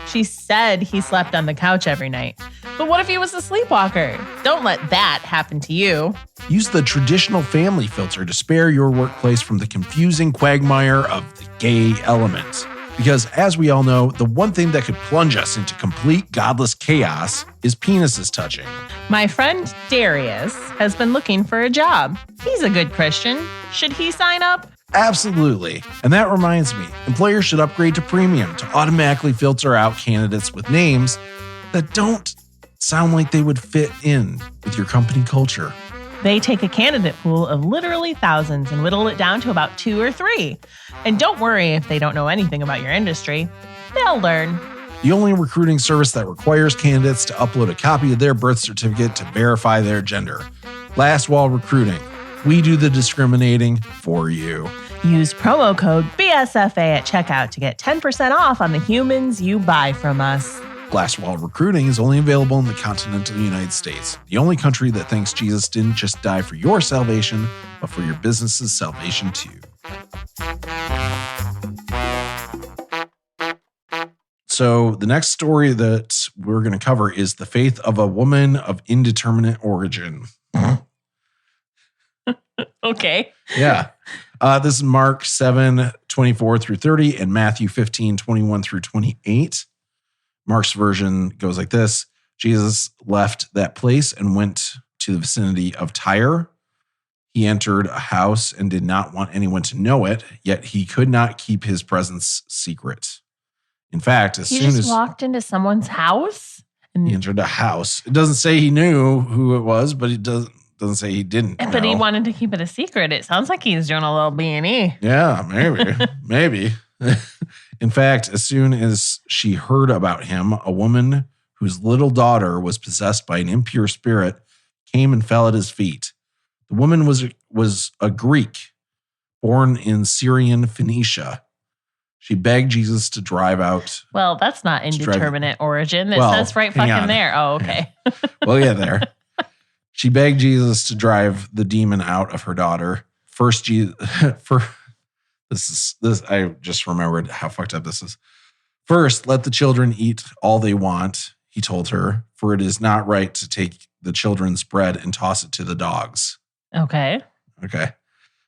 She said he slept on the couch every night, But what if he was a sleepwalker? Don't let that happen to you. Use the traditional family filter to spare your workplace from the confusing quagmire of the gay element. Because as we all know, the one thing that could plunge us into complete godless chaos is penises touching. My friend Darius has been looking for a job. He's a good Christian. Should he sign up? Absolutely. And that reminds me, employers should upgrade to premium to automatically filter out candidates with names that don't sound like they would fit in with your company culture. They take a candidate pool of literally thousands and whittle it down to about 2 or 3. And don't worry if they don't know anything about your industry. They'll learn. The only recruiting service that requires candidates to upload a copy of their birth certificate to verify their gender. Lastwall Recruiting. We do the discriminating for you. Use promo code BSFA at checkout to get 10% off on the humans you buy from us. Lastwall Recruiting is only available in the continental United States, the only country that thinks Jesus didn't just die for your salvation, but for your business's salvation too. So the next story that we're going to cover is the faith of a woman of indeterminate origin. Okay. Yeah. This is Mark 7:24 through 30 and Matthew 15:21 through 28. Mark's version goes like this. Jesus left that place and went to the vicinity of Tyre. He entered a house and did not want anyone to know it, yet he could not keep his presence secret. In fact, as soon as he walked into someone's house? He entered a house. It doesn't say he knew who it was, but it doesn't say he didn't know. But he wanted to keep it a secret. It sounds like he's doing a little B&E. Yeah, maybe. Maybe. In fact, as soon as she heard about him, a woman whose little daughter was possessed by an impure spirit came and fell at his feet. The woman was a Greek, born in Syrian Phoenicia. She begged Jesus to drive out. Well, that's not indeterminate origin. It says right fucking there. Oh, okay. Well, yeah, there. She begged Jesus to drive the demon out of her daughter. I just remembered how fucked up this is. First, let the children eat all they want, he told her, for it is not right to take the children's bread and toss it to the dogs. Okay.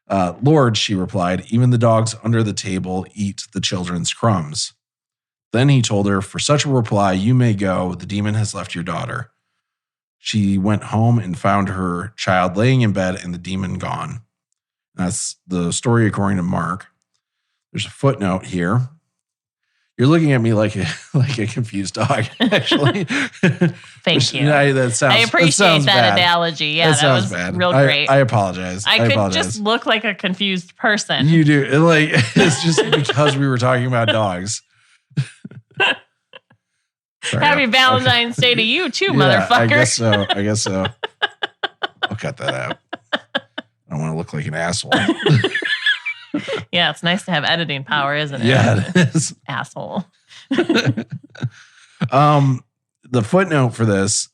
Lord, she replied, even the dogs under the table eat the children's crumbs. Then he told her, for such a reply, you may go. The demon has left your daughter. She went home and found her child laying in bed and the demon gone. That's the story according to Mark. There's a footnote here. You're looking at me like a confused dog, actually. Thank you. I appreciate that analogy. Yeah, that was bad. Real great. I apologize. I could just look like a confused person. You do. It's just because we were talking about dogs. Sorry, Happy Valentine's Day to you too, motherfucker. I guess so. I'll cut that out. I don't want to look like an asshole. Yeah, it's nice to have editing power, isn't it? Yeah, it is. Asshole. The footnote for this,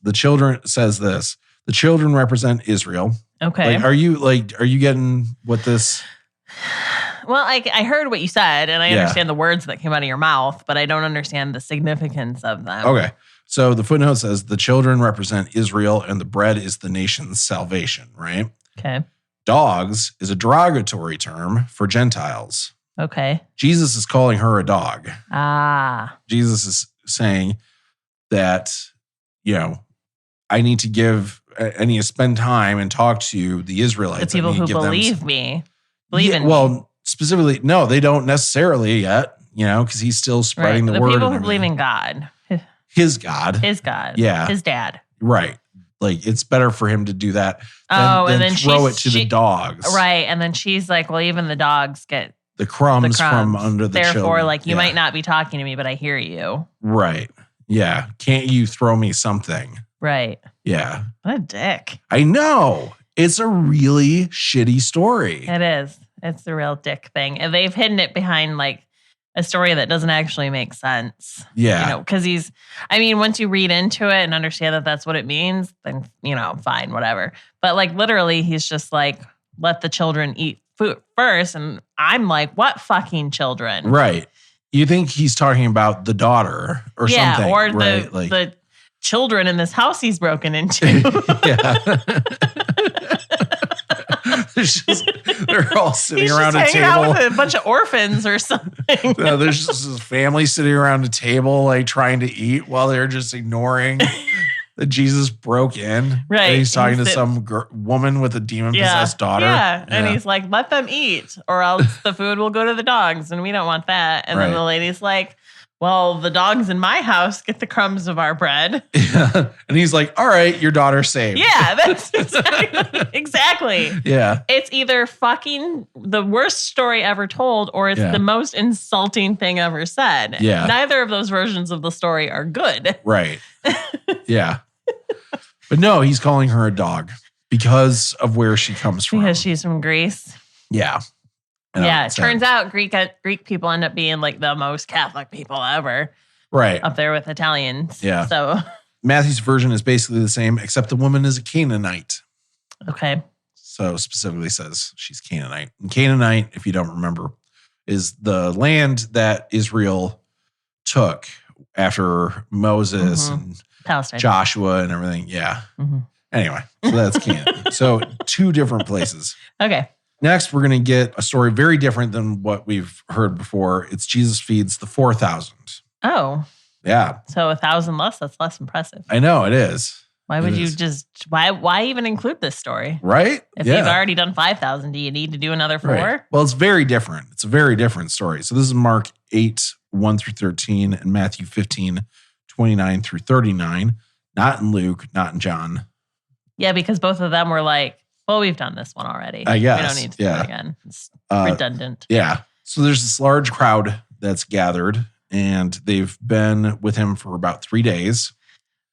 says this. The children represent Israel. Okay. Are you getting what this? Well, I heard what you said, and I understand the words that came out of your mouth, but I don't understand the significance of them. Okay. So the footnote says the children represent Israel and the bread is the nation's salvation, right? Okay. Dogs is a derogatory term for Gentiles. Okay. Jesus is calling her a dog. Jesus is saying that, I need to spend time and talk to the Israelites. The people who believe me. Believe in me. Well, specifically, no, they don't necessarily yet, because he's still spreading the word. The people who believe in God. His God. His God. Yeah. His dad. Right. Like, it's better for him to do that than then throw it to the dogs. Right. And then she's like, well, even the dogs get the crumbs from under the children. Therefore, you might not be talking to me, but I hear you. Right. Yeah. Can't you throw me something? Right. Yeah. What a dick. I know. It's a really shitty story. It is. It's the real dick thing. And they've hidden it behind a story that doesn't actually make sense. Yeah. Because once you read into it and understand that that's what it means, then, fine, whatever. But literally, he's just let the children eat food first. And I'm like, what fucking children? Right. You think he's talking about the daughter or something. Or right? children in this house he's broken into. They're all sitting he's around just a hanging out table. with a bunch of orphans or something. There's just this family sitting around a table, like trying to eat while they're just ignoring that Jesus broke in. Right. And he's talking to some woman with a demon-possessed daughter. Yeah. And he's like, let them eat or else the food will go to the dogs and we don't want that. And then the lady's like, well, the dogs in my house get the crumbs of our bread. Yeah. And he's like, all right, your daughter's saved. Yeah, that's exactly. Yeah. It's either fucking the worst story ever told or it's the most insulting thing ever said. Yeah. Neither of those versions of the story are good. Right. Yeah. But no, he's calling her a dog because of where she comes from. Because she's from Greece. Yeah. It turns out Greek people end up being like the most Catholic people ever. Right. Up there with Italians. Yeah. So Matthew's version is basically the same, except the woman is a Canaanite. Okay. So specifically says she's Canaanite. And Canaanite, if you don't remember, is the land that Israel took after Moses and Palestine. Joshua and everything. Yeah. Mm-hmm. Anyway, so that's Canaan. So 2 different places. Okay. Next, we're going to get a story very different than what we've heard before. It's Jesus feeds the 4,000. Oh. Yeah. So 1,000 less, that's less impressive. I know, it is. Why would you just, why even include this story? Right? If you've already done 5,000, do you need to do another 4? Right. Well, it's very different. It's a very different story. So this is Mark 8, 1 through 13, and Matthew 15, 29 through 39. Not in Luke, not in John. Yeah, because both of them were like, well, we've done this one already. I guess. We don't need to do it again. It's redundant. Yeah. So there's this large crowd that's gathered, and they've been with him for about 3 days.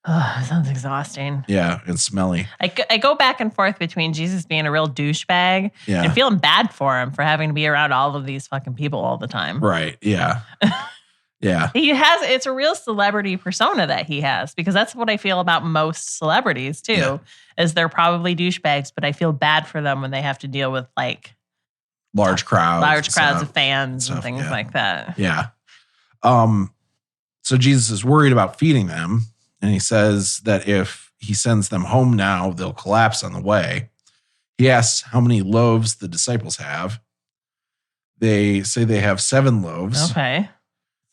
Oh, sounds exhausting. Yeah, and smelly. I go back and forth between Jesus being a real douchebag and feeling bad for him for having to be around all of these fucking people all the time. Right. Yeah. Yeah. It's a real celebrity persona that he has, because that's what I feel about most celebrities too, is they're probably douchebags, but I feel bad for them when they have to deal with like large crowds of fans and things like that. Yeah. So Jesus is worried about feeding them, and he says that if he sends them home now, they'll collapse on the way. He asks how many loaves the disciples have. They say they have 7 loaves. Okay.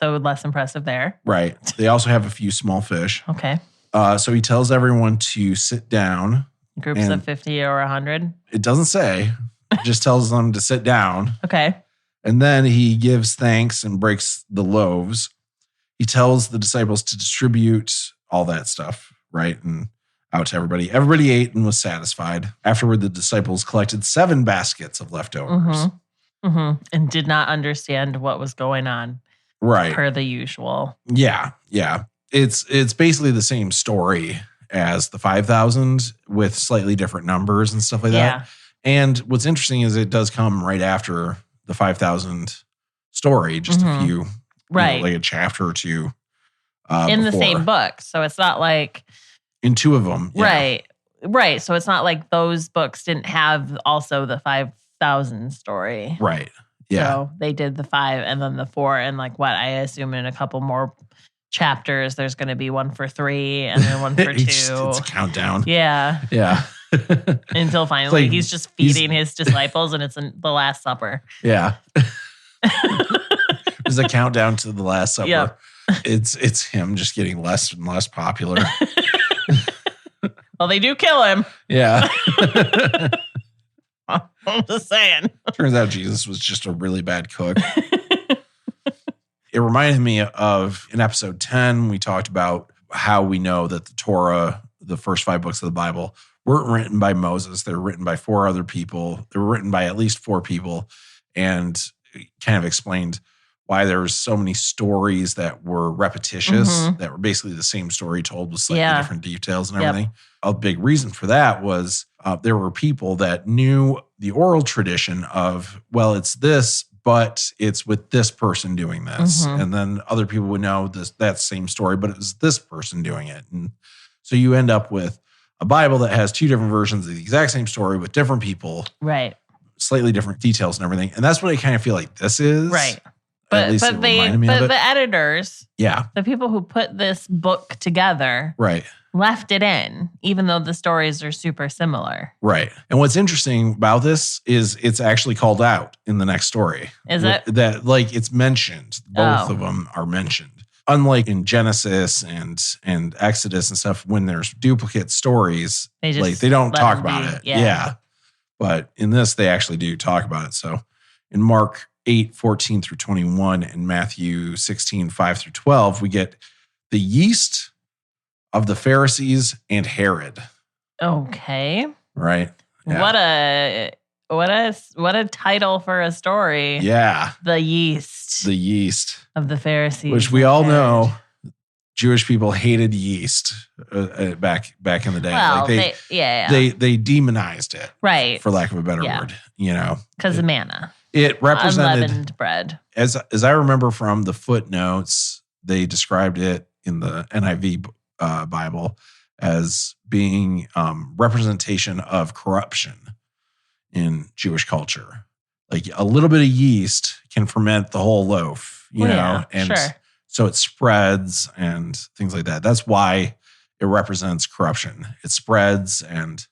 So less impressive there. Right. They also have a few small fish. Okay. So he tells everyone to sit down. Groups of 50 or 100? It doesn't say. It just tells them to sit down. Okay. And then he gives thanks and breaks the loaves. He tells the disciples to distribute all that stuff, right? And out to everybody. Everybody ate and was satisfied. Afterward, the disciples collected 7 baskets of leftovers. Mm-hmm. Mm-hmm. And did not understand what was going on. Right. Per the usual. Yeah. Yeah. It's basically the same story as the 5,000 with slightly different numbers and stuff like that. And what's interesting is it does come right after the 5,000 story, just a few, like a chapter or 2. In the same book. So it's not like. In 2 of them. Yeah. Right. Right. So it's not like those books didn't have also the 5,000 story. Right. Yeah. So they did the 5 and then the 4. And like what I assume in a couple more chapters, there's going to be one for 3 and then one for 2. It's a countdown. Yeah. Yeah. Until finally he's just feeding his disciples and it's in the Last Supper. Yeah. There's a countdown to the Last Supper. Yep. It's him just getting less and less popular. Well, they do kill him. Yeah. I'm just saying. Turns out Jesus was just a really bad cook. It reminded me of in episode 10, we talked about how we know that the Torah, the first 5 books of the Bible, weren't written by Moses. They were written by 4 other people. They were written by at least 4 people, and kind of explained why there were so many stories that were repetitious, that were basically the same story told with slightly different details and everything. A big reason for that was there were people that knew the oral tradition of, well, it's this, but it's with this person doing this. And then other people would know that same story, but it was this person doing it. And so you end up with a Bible that has 2 different versions of the exact same story with different people. Right. Slightly different details and everything. And that's what I kind of feel like this is. Right. At least it reminded me of it. The editors, yeah, the people who put this book together, right, left it in, even though the stories are super similar. Right. And what's interesting about this is it's actually called out in the next story. Is it? That, like, it's mentioned. Both of them are mentioned. Unlike in Genesis and Exodus and stuff, when there's duplicate stories, they don't talk about it. Yeah. But in this, they actually do talk about it. So in Mark 8:14 through 21 and Matthew 16:5 through 12, we get the yeast of the Pharisees and Herod. Okay. Right. Yeah. What a title for a story. Yeah. The yeast. The yeast of the Pharisees. Which we all know Jewish people hated yeast back in the day. Well, like they demonized it. Right. For lack of a better word, Because of manna. It represented unleavened bread. As I remember from the footnotes, they described it in the NIV Bible as being representation of corruption in Jewish culture. Like a little bit of yeast can ferment the whole loaf, and so it spreads and things like that. That's why it represents corruption. It spreads and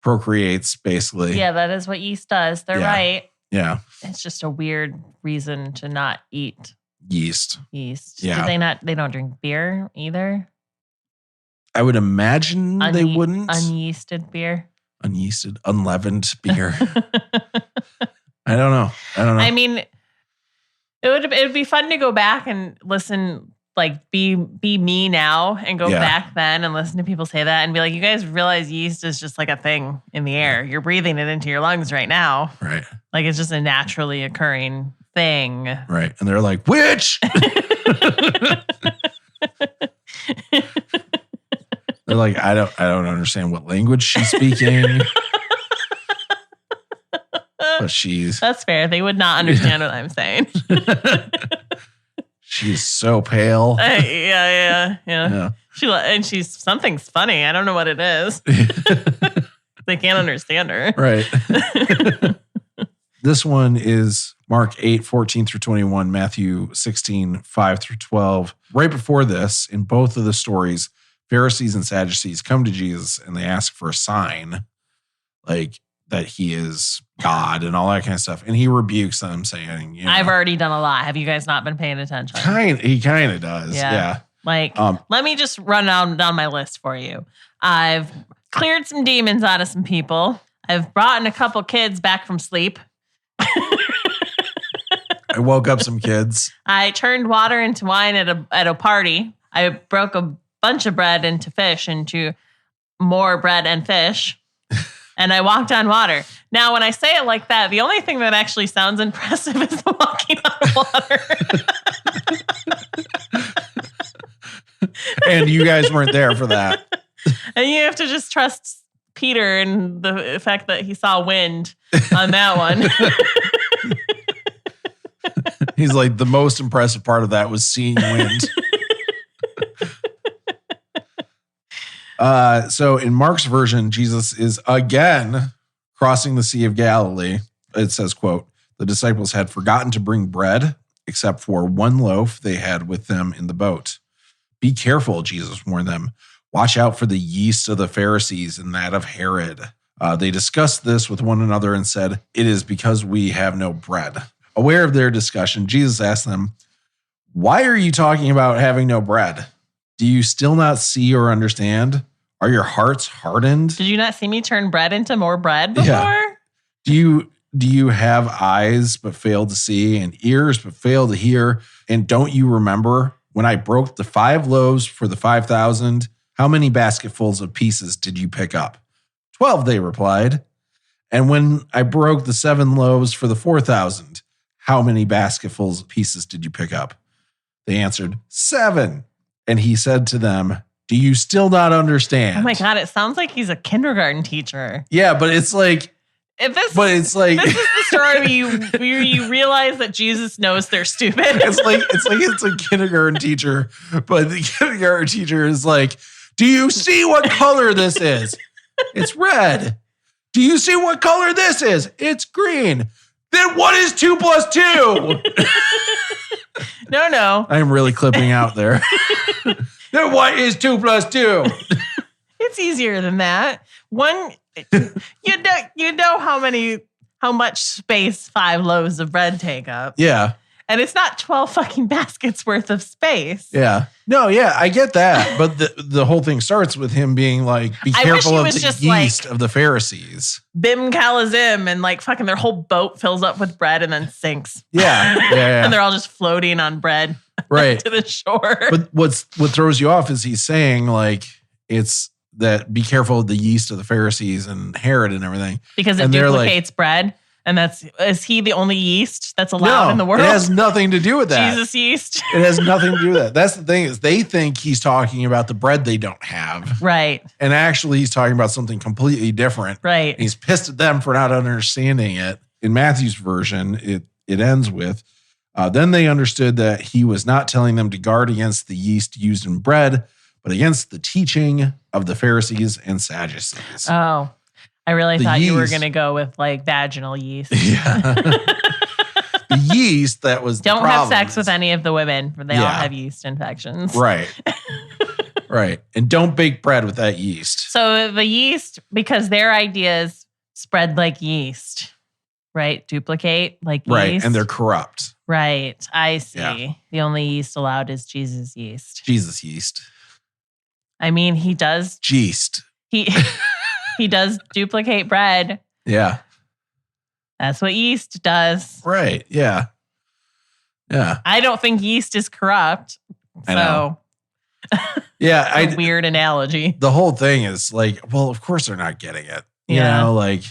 procreates, basically. Yeah, that is what yeast does. They're right. Yeah. It's just a weird reason to not eat yeast. Yeah. They don't drink beer either? I would imagine they wouldn't. Unyeasted beer? Unyeasted, unleavened beer. I don't know. I mean, it would be fun to go back and listen, like be me now and go back then and listen to people say that and be like, you guys realize yeast is just like a thing in the air. You're breathing it into your lungs right now. Right. Like it's just a naturally occurring thing. Right. And they're like, witch! They're like, I don't understand what language she's speaking. But that's fair. They would not understand what I'm saying. She's so pale. Yeah. She's something's funny. I don't know what it is. They can't understand her. Right. This one is Mark 8:14 through 21, Matthew 16:5 through 12. Right before this, in both of the stories, Pharisees and Sadducees come to Jesus and they ask for a sign, like that he is God and all that kind of stuff. And he rebukes them saying, I've already done a lot. Have you guys not been paying attention? He kind of does. Yeah. Like, let me just run down my list for you. I've cleared some demons out of some people. I've brought in a couple kids back from sleep. I woke up some kids. I turned water into wine at a party. I broke a bunch of bread into fish, into more bread and fish. And I walked on water. Now, when I say it like that, the only thing that actually sounds impressive is the walking on water. And you guys weren't there for that. And you have to just trust Peter and the fact that he saw wind on that one. He's like, the most impressive part of that was seeing wind. So in Mark's version, Jesus is again crossing the Sea of Galilee. It says, quote, the disciples had forgotten to bring bread except for one loaf they had with them in the boat. Be careful, Jesus warned them. Watch out for the yeast of the Pharisees and that of Herod. They discussed this with one another and said, it is because we have no bread. Aware of their discussion, Jesus asked them, why are you talking about having no bread? Do you still not see or understand? Are your hearts hardened? Did you not see me turn bread into more bread before? Yeah. Do you have eyes but fail to see and ears but fail to hear? And don't you remember when I broke the 5 loaves for the 5,000? How many basketfuls of pieces did you pick up? 12, they replied. And when I broke the 7 loaves for the 4,000, how many basketfuls of pieces did you pick up? They answered, 7. And he said to them, do you still not understand? Oh my God, it sounds like he's a kindergarten teacher. Yeah, but it's like, this is the story where you realize that Jesus knows they're stupid. It's a kindergarten teacher, but the kindergarten teacher is like, do you see what color this is? It's red. Do you see what color this is? It's green. Then what is 2 plus 2? No. I'm really clipping out there. Then what is 2 plus 2? It's easier than that. One, you know how much space 5 loaves of bread take up. Yeah. And it's not 12 fucking baskets worth of space. Yeah. No, yeah, I get that. But the whole thing starts with him being like, be careful of the yeast of the Pharisees. Bim Kalazim, and like fucking their whole boat fills up with bread and then sinks. Yeah. And they're all just floating on bread to the shore. But what throws you off is he's saying like, it's that be careful of the yeast of the Pharisees and Herod and everything. Because it duplicates bread. And is he the only yeast that's allowed in the world? It has nothing to do with that. Jesus yeast. It has nothing to do with that. That's the thing is they think he's talking about the bread they don't have. Right. And actually he's talking about something completely different. Right. And he's pissed at them for not understanding it. In Matthew's version, it ends with, then they understood that he was not telling them to guard against the yeast used in bread, but against the teaching of the Pharisees and Sadducees. Oh. I really thought you were going to go with like vaginal yeast. Yeah. The yeast that was Don't have sex with any of the women. They all have yeast infections. Right. Right. And don't bake bread with that yeast. So the yeast, because their ideas spread like yeast, right? Duplicate like yeast. Right. And they're corrupt. Right. I see. Yeah. The only yeast allowed is Jesus yeast. Jesus yeast. I mean, he does. Yeast. He does duplicate bread. Yeah. That's what yeast does. Right. Yeah. Yeah. I don't think yeast is corrupt. I know. Yeah. It's a weird analogy. The whole thing is like, well, of course they're not getting it. You Yeah. know, like,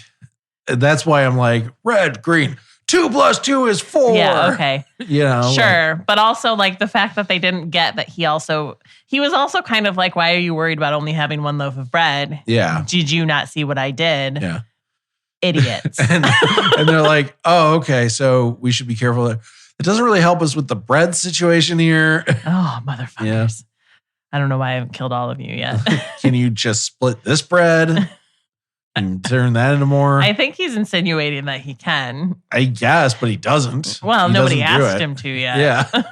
that's why I'm like, red, green, 2 plus 2 is 4. Yeah, okay. You know? Sure. But also like the fact that they didn't get that he was also kind of like, why are you worried about only having 1 loaf of bread? Yeah. Did you not see what I did? Yeah. Idiots. and they're like, oh, okay, so we should be careful. It doesn't really help us with the bread situation here. Oh, motherfuckers. Yeah. I don't know why I haven't killed all of you yet. Can you just split this bread and turn that into more? I think he's insinuating that he can. I guess, but he doesn't. Well, nobody asked him to yet. Yeah.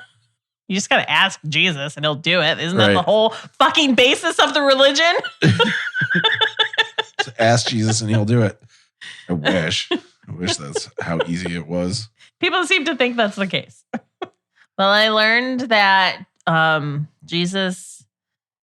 You just got to ask Jesus and he'll do it. Isn't that the whole fucking basis of the religion? Just ask Jesus and he'll do it. I wish that's how easy it was. People seem to think that's the case. Well, I learned that Jesus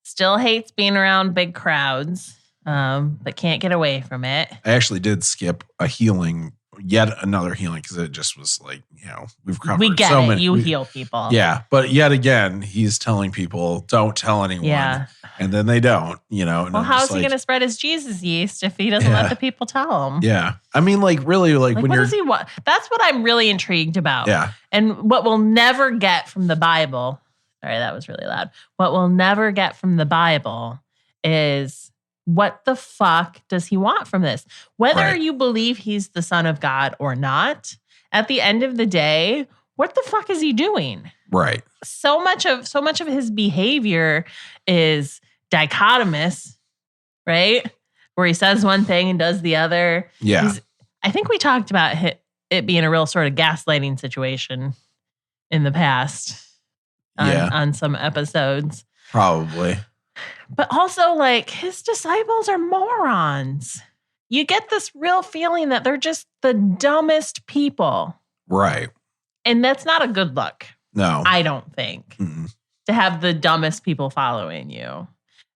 still hates being around big crowds, but can't get away from it. I actually did skip a healing, yet another healing, because it just was like, you know, we've covered we get so it. many. You heal people. Yeah, but yet again, he's telling people, don't tell anyone. Yeah. And then they don't, you know. And well, how is he going to spread his Jesus yeast if he doesn't let the people tell him? Yeah. I mean, like, really, like when you're... That's what I'm really intrigued about. Yeah. And what we'll never get from the Bible... Sorry, that was really loud. What we'll never get from the Bible is what the fuck does he want from this? Whether you believe he's the Son of God or not, at the end of the day, what the fuck is he doing? Right. So much of his behavior is dichotomous, right? Where he says one thing and does the other. Yeah. I think we talked about it being a real sort of gaslighting situation in the past on some episodes. Probably. But also, like, his disciples are morons. You get this real feeling that they're just the dumbest people. Right. And that's not a good look. No. I don't think. Mm-mm. To have the dumbest people following you.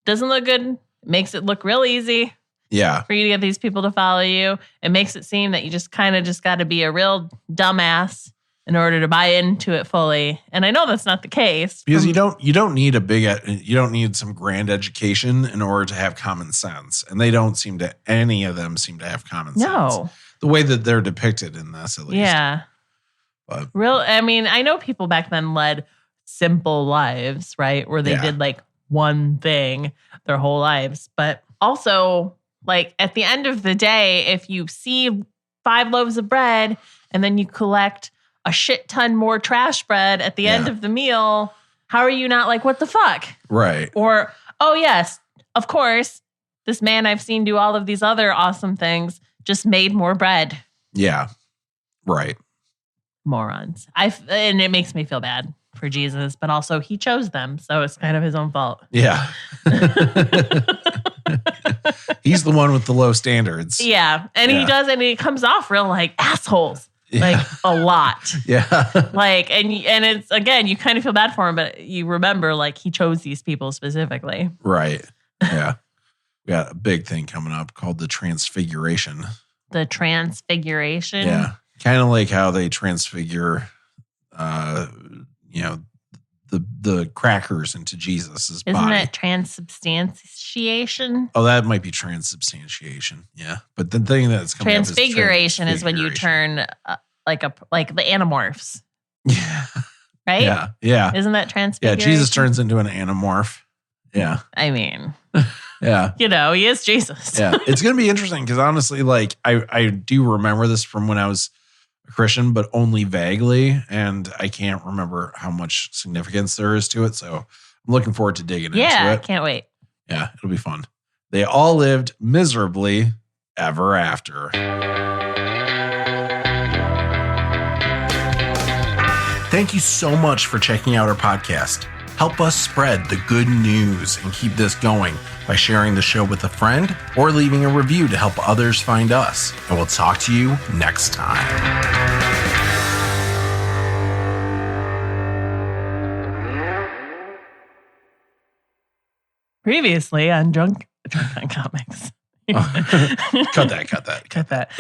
Doesn't look good. Makes it look real easy. Yeah. For you to get these people to follow you. It makes it seem that you just kind of just got to be a real dumbass in order to buy into it fully. And I know that's not the case. Because you don't need some grand education in order to have common sense. And they don't any of them seem to have common sense. No. The way that they're depicted in this, at least. Yeah. But I mean, I know people back then led simple lives, right? Where they did like one thing their whole lives. But also, like, at the end of the day, if you see 5 loaves of bread and then you collect a shit ton more trash bread at the end of the meal, how are you not like, what the fuck? Right. Or, oh yes, of course, this man I've seen do all of these other awesome things just made more bread. Yeah. Right. Morons. And it makes me feel bad for Jesus, but also he chose them, so it's kind of his own fault. Yeah. He's the one with the low standards. Yeah. And he does, and he comes off real like assholes. Yeah. Like a lot. Yeah. Like, and it's, again, you kind of feel bad for him, but you remember like he chose these people specifically. Right. Yeah. We got a big thing coming up called the Transfiguration. The Transfiguration? Yeah. Kind of like how they transfigure, the crackers into Jesus's body. Isn't that transubstantiation? Oh, that might be transubstantiation. Yeah. But the thing that's coming Transfiguration is when you turn like the Animorphs. Yeah. Right? Yeah. Yeah. Isn't that transfiguration? Yeah. Jesus turns into an Animorph. Yeah. I mean, yeah. He is Jesus. Yeah. It's going to be interesting because honestly, like I do remember this from when I was a Christian, but only vaguely. And I can't remember how much significance there is to it. So I'm looking forward to digging into it. Yeah. Can't wait. Yeah. It'll be fun. They all lived miserably ever after. Thank you so much for checking out our podcast. Help us spread the good news and keep this going by sharing the show with a friend or leaving a review to help others find us. And we'll talk to you next time. Previously on Drunk on Comics. Cut that. Cut that.